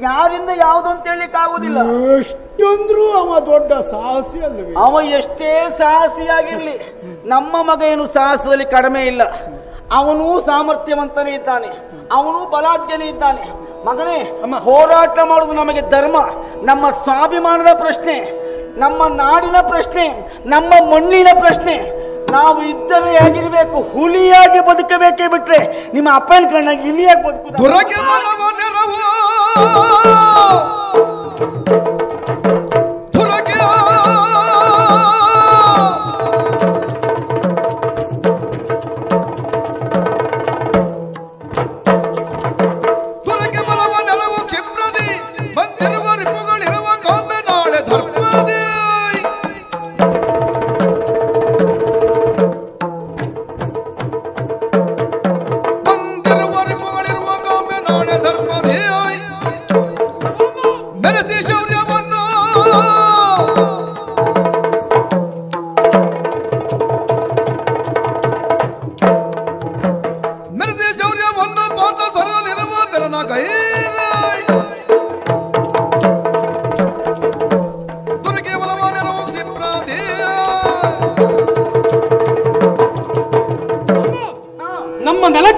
ಯಾರಿಂದ ಯಾವುದು ಅಂತ ಹೇಳಲಿಕ್ಕೆ ಆಗುದಿಲ್ಲ. ಎಷ್ಟಂದ್ರೂ ಅವ ದೊಡ್ಡ ಸಾಹಸಿ ಅಲ್ಲವೇ? ಅವ ಎಷ್ಟೇ ಸಾಹಸಿಯಾಗಿರ್ಲಿ, ನಮ್ಮ ಮಗ ಏನು ಸಾಹಸದಲ್ಲಿ ಕಡಿಮೆ ಇಲ್ಲ. ಅವನೂ ಸಾಮರ್ಥ್ಯವಂತನೇ ಇದ್ದಾನೆ, ಅವನೂ ಬಲಾಢ್ಯನೇ ಇದ್ದಾನೆ. ಮಗನೇ, ಹೋರಾಟ ಮಾಡುವುದು ನಮಗೆ ಧರ್ಮ, ನಮ್ಮ ಸ್ವಾಭಿಮಾನದ ಪ್ರಶ್ನೆ, ನಮ್ಮ ನಾಡಿನ ಪ್ರಶ್ನೆ, ನಮ್ಮ ಮಣ್ಣಿನ ಪ್ರಶ್ನೆ. ನಾವು ಇದ್ದರೆ ಹೇಗಿರ್ಬೇಕು, ಹುಲಿಯಾಗಿ ಬದುಕಬೇಕೇ ಬಿಟ್ರೆ ನಿಮ್ಮ ಅಪ್ಪನ ಕಣ್ಣಾಗಿ ಇಲಿಯಾಗಿ ಬದುಕುವುದು.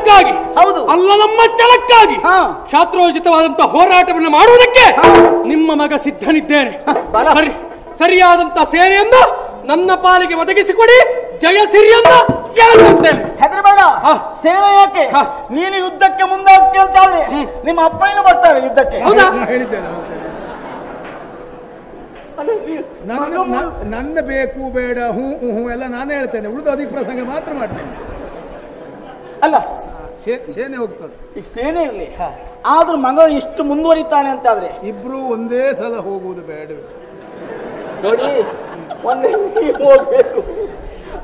ಛಲಕ್ಕಾಗಿ, ಹೌದು. ಅಲ್ಲ ನಮ್ಮ ಛಲಕ್ಕಾಗಿ ಹಾ. ಕ್ಷಾತ್ರೋಚಿತವಾದಂತಹ ಹೋರಾಟವನ್ನು ಮಾಡುವುದಕ್ಕೆ ನಿಮ್ಮ ಮಗ ಸಿದ್ಧನಿದ್ದೇನೆ. ಬಲ. ಸರಿಯಾದಂತಹ ಸೇನೆಯನ್ನು ನನ್ನ ಪಾಲಿಗೆ ಒದಗಿಸಿಕೊಡಿ. ಜಯಸಿರಿಯನ್ನ ಗೆಲ್ಲುತ್ತೇನೆ. ಹೆದರಬೇಡ. ಸೇನೆ ಯಾಕೆ? ನೀನು ಯುದ್ಧಕ್ಕೆ ಮುಂದಾಗ್ತಿ ಅಂತ ಆದ್ರೆ ನಿಮ್ಮ ಅಪ್ಪಯ್ಯನು ಬರ್ತಾರೆ ಯುದ್ಧಕ್ಕೆ. ಹೌದಾ? ಹೇಳಿದ್ದೇನೆ ನನ್ನ ಬೇಕು ಬೇಡ ಹೂ ಹೂ ಎಲ್ಲ ನಾನೇ ಹೇಳ್ತೇನೆ, ಉಳಿದು ಅದಕ್ಕೆ ಪ್ರಸಂಗ ಮಾತ್ರ ಮಾಡ್ತೇನೆ. ಅಲ್ಲ ಸೇನೆ ಹೋಗ್ತದೆ. ಈ ಸೇನೆ ಇರಲಿ, ಆದ್ರೂ ಮಗ ಇಷ್ಟು ಮುಂದುವರಿತಾನೆ ಅಂತ ಆದ್ರೆ ಇಬ್ರು ಒಂದೇ ಸಲ ಹೋಗುವುದು ಬೇಡ. ನೋಡಿ, ಒಂದೇ ನೀವು ಹೋಗ್ಬೇಕು,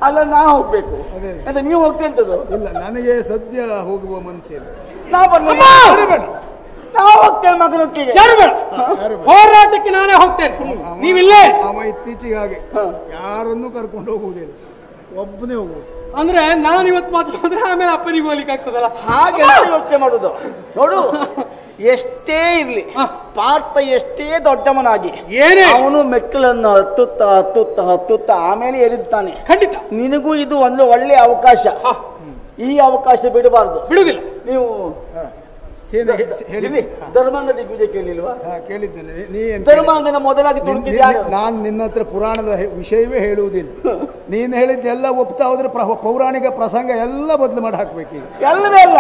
ಅಲ್ಲ ನಾ ಹೋಗ್ಬೇಕು ಅದೇ. ಅಂತ ನೀವು ಹೋಗ್ತೇಂತದ್ದು ಇಲ್ಲ, ನನಗೆ ಸದ್ಯ ಹೋಗುವ ಮನಸ್ಸಿಲ್ಲ. ನಾ ಬರ್ಲಿ, ನಾ ಹೋಗ್ತೇನೆ ಮಗನೊಟ್ಟಿಗೆ. ಯಾರು ಬೇಡ, ಹೋರಾಟಕ್ಕೆ ನಾನೇ ಹೋಗ್ತೇನೆ. ನೀವಿಲ್ಲೇ. ಅವ ಇತ್ತೀಚೆಗೆ ಹಾಗೆ ಯಾರನ್ನು ಕರ್ಕೊಂಡು ಹೋಗುವುದಿಲ್ಲ, ಒಬ್ಬನೇ ಹೋಗುವುದು. ಅಂದ್ರೆ ನಾನು ಇವತ್ತು ಮಾತಾಡಿದ್ರೆ ಆಮೇಲೆ ಅಪ್ಪನಿಗೆ ಹೋಗ್ಲಿಕ್ಕೆ ಆಗ್ತದಲ್ಲ, ಹಾಗೆ ಯೋಚನೆ ಮಾಡುದು. ನೋಡು, ಎಷ್ಟೇ ಇರ್ಲಿ, ಪಾರ್ಥ ಎಷ್ಟೇ ದೊಡ್ಡವನಾಗಿ ಏನೇ ಅವನು ಮೆಟ್ಟಲನ್ನು ಹತ್ತುತ್ತ ಆಮೇಲೆ ಏರಿದ್ದಾನೆ. ಖಂಡಿತ ನಿನಗೂ ಇದು ಒಂದು ಒಳ್ಳೆ ಅವಕಾಶ. ಈ ಅವಕಾಶ ಬಿಡಬಾರ್ದು. ಬಿಡುವುದಿಲ್ಲ. ನೀವು ಸೇನೆ ಹೇಳಿ ಧರ್ಮಾಂಗ ದಿಗ್ವಿಜಯ ಕೇಳಿಲ್ವಾ? ಕೇಳಿದ್ದೇನೆ. ನೀ ಧರ್ಮಾಂಗದ ಮೊದಲಾಗಿ ತುಡುಕಿದ್ಯಾರು? ನಾನು ನಿನ್ನ ಹತ್ರ ಪುರಾಣದ ವಿಷಯವೇ ಹೇಳುವುದಿಲ್ಲ. ನೀನು ಹೇಳಿದ್ದೆಲ್ಲ ಒಪ್ತಾ ಹೋದ್ರೆ ಪೌರಾಣಿಕ ಪ್ರಸಂಗ ಎಲ್ಲ ಬದಲು ಮಾಡಿ ಹಾಕ್ಬೇಕೀಗ. ಎಲ್ಲವೇ ಅಲ್ಲ,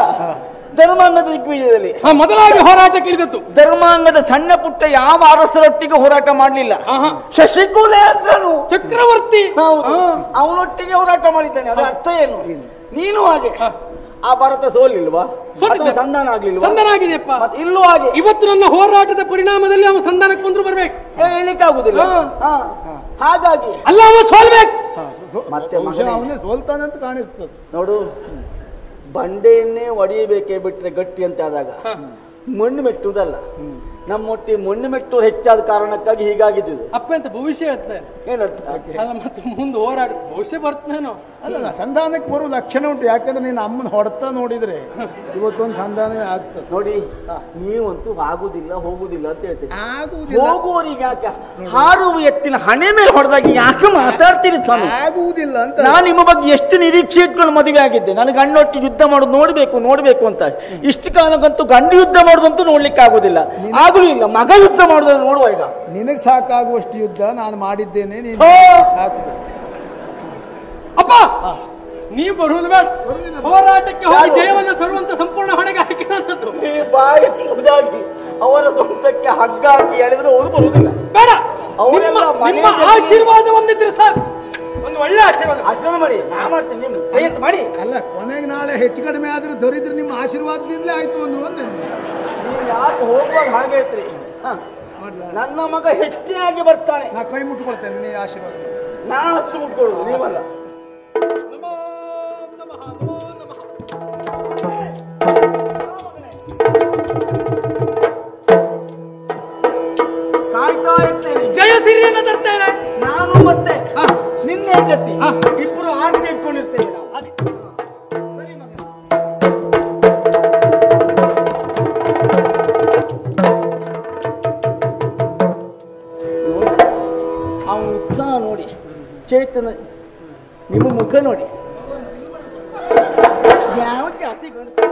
ಧರ್ಮಾಂಗದ ದಿಗ್ವಿಜಯದಲ್ಲಿ ಮೊದಲಾಗಿ ಹೋರಾಟಕ್ಕೆ ಇಳಿದದ್ದು. ಧರ್ಮಾಂಗದ ಸಣ್ಣ ಪುಟ್ಟ ಯಾವ ಅರಸರೊಟ್ಟಿಗೆ ಹೋರಾಟ ಮಾಡಲಿಲ್ಲ. ಶಶಿಕುಲೇಂದ್ರನು ಚಕ್ರವರ್ತಿ ಅವನೊಟ್ಟಿಗೆ ಹೋರಾಟ ಮಾಡಿದ್ದಾನೆ. ಅದರ ಅರ್ಥ ಏನು? ನೀನು ಹಾಗೆ. ಆ ಭಾರತ ಸೋಲಿಲ್ವಾ? ಸಂಧಾನ ಆಗ್ಲಿಲ್ವಾ? ಸಂಧಾನ ಆಗಿದೆಯಪ್ಪ. ಇಲ್ಲೂ ಹಾಗೆ. ಇವತ್ತು ನನ್ನ ಹೋರಾಟದ ಪರಿಣಾಮದಲ್ಲಿ ಅವನು ಸಂಧಾನಕ್ಕೆ ಬಂದ್ರು ಬರ್ಬೇಕು. ಹೇಳಿಕ್ಕಾಗುದಿಲ್ಲ. ಹಾಗಾಗಿ ಅಲ್ಲ, ಅವ ಸೋಲ್ಬೇಕು. ಮತ್ತೆ ಅವನೇ ಸೋಲ್ತಾನೆ ಅಂತ ಕಾಣಿಸ್ತದೆ. ನೋಡು, ಬಂಡೆಯನ್ನೇ ಒಡೆಯಬೇಕೇ ಬಿಟ್ರೆ ಗಟ್ಟಿ ಅಂತ ಆದಾಗ ಮಣ್ಣು ಮೆಟ್ಟುವುದಲ್ಲ. ನಮ್ಮೊಟ್ಟಿ ಮಣ್ಣು ಮೆಟ್ಟುವುದು ಹೆಚ್ಚಾದ ಕಾರಣಕ್ಕಾಗಿ ಹೀಗಾಗಿದ್ದು. ಅಪ್ಪ ಅಂತ ಭವಿಷ್ಯ ಹೇಳ್ತೇನೆ. ಏನಂತ? ಅಲ್ಲ, ಮತ್ತೆ ಮುಂದೆ ಹೋರಾಟ ಭವಿಷ್ಯ ಬರ್ತೇನೋ. ಅಲ್ಲ, ಸಂಧಾನಕ್ಕೆ ಬರುವ ಲಕ್ಷಣ ಉಂಟು. ಯಾಕಂದ್ರೆ ನೀನು ಅಮ್ಮನ ಹೊಡ್ತಾ ನೋಡಿದ್ರೆ ಇವತ್ತೊಂದು ಸಂಧಾನವೇ ಆಗ್ತದೆ. ನೋಡಿ, ನೀವಂತೂ ಆಗುದಿಲ್ಲ ಹೋಗುದಿಲ್ಲ ಅಂತ ಹೇಳ್ತೀರಿ. ಆಗುವುದಿಲ್ಲ. ಹೋಗುವವರಿಗೆ ಯಾಕೆ ಹಾರುವ ಎತ್ತಿನ ಹಣೆ ಮೇಲೆ ಹೊಡೆದಾಗ ಯಾಕೆ ಮಾತಾಡ್ತೀರಿ ಸ್ವಾಮಿ? ಆಗುವುದಿಲ್ಲ ಅಂತ ನಾನು ನಿಮ್ಮ ಬಗ್ಗೆ ಎಷ್ಟು ನಿರೀಕ್ಷೆ ಇಟ್ಕೊಂಡು ಮದುವೆ ಆಗಿದ್ದೆ. ನನಗೆ ಗಂಡೊಟ್ಟಿಗೆ ಯುದ್ಧ ಮಾಡೋದು ನೋಡ್ಬೇಕು ಅಂತ. ಇಷ್ಟು ಕಾಲಕ್ಕಂತೂ ಗಂಡು ಯುದ್ಧ ಮಾಡೋದಂತೂ ನೋಡ್ಲಿಕ್ಕೆ ಆಗುದಿಲ್ಲ. ಆಗಲೂ ಇಲ್ಲ, ಮಗ ಯುದ್ಧ ಮಾಡೋದನ್ನು ನೋಡುವ. ಈಗ ನಿನಗೆ ಸಾಕಾಗುವಷ್ಟು ಯುದ್ಧ ನಾನು ಮಾಡಿದ್ದೇನೆ, ನೀನು ಸಾಕು. ಅಪ್ಪ, ನೀವು ಬರುವುದು ಬೇಡ. ಹೋರಾಟಕ್ಕೆ ಹೋಗಿ ಜಯವನ್ನು ತರುವಂತ ಸಂಪೂರ್ಣ ಹೊಣೆಗಾರಿಕೆ ನನ್ನದು. ಬಾಯಿ ಮುದ್ದಾಗಿ ಅವರ ಸೊಂಟಕ್ಕೆ ಹಗ್ಗ ಹಾಕಿ ಹೇಳಿದ್ರೆ ಅವರು ಬರುವುದಿಲ್ಲ. ಬೇಡ, ಅವರೆಲ್ಲ ನಿಮ್ಮ ಆಶೀರ್ವಾದ ಒಂದಿದ್ರೆ ಸಾಕು. ಒಂದು ಒಳ್ಳೆ ಆಶೀರ್ವಾದ ಮಾಡಿ. ನಾ ಮಾಡ್ತೀನಿ, ನಿಮ್ಮ ಪ್ರಯತ್ನ ಮಾಡಿ. ಅಲ್ಲ, ಕೊನೆಗೆ ನಾಳೆ ಹೆಚ್ಚು ಕಡಿಮೆ ಆದ್ರೆ ದೊರಿದ್ರೆ ನಿಮ್ಮ ಆಶೀರ್ವಾದದಿಂದಲೇ ಆಯ್ತು ಅಂದ್ರು ಒಂದೇ. ನೀವು ಯಾಕೆ ಹೋಗುವಾಗ ಹಾಗೆ ಹೇಳ್ತೀರಿ? ನನ್ನ ಮಗ ಹೆಚ್ಚಾಗಿ ಬರ್ತಾನೆ, ನಾ ಕೈ ಮುಟ್ಕೊಳ್ತೇನೆ. ನೀ ಆಶೀರ್ವಾದ ನಾ ಹತ್ತು ಮುಟ್ಕೊಳ್ಳುದು, ನೀವಲ್ಲ. ಕಾಯ್ತಾ ಇರ್ತೇನೆ. ಜಯಸಿರಿಯನ್ನು ತರ್ತೇನೆ ನಾನು. ಮತ್ತೆ ನಿನ್ನೆ ಜೊತೆ ಇಬ್ಬರು ಆರ್ತಿ ಇಟ್ಕೊಂಡಿರ್ತೇವೆ ನಾವು. ಸರಿ ಮಗ. ಅವನ ಉತ್ಸಾಹ ನೋಡಿ, ಚೈತನ್ಯ, ನಿಮ್ಮ ಮುಖ ನೋಡಿ, ಯಾವ ಜಾತಿ ಗಂಡ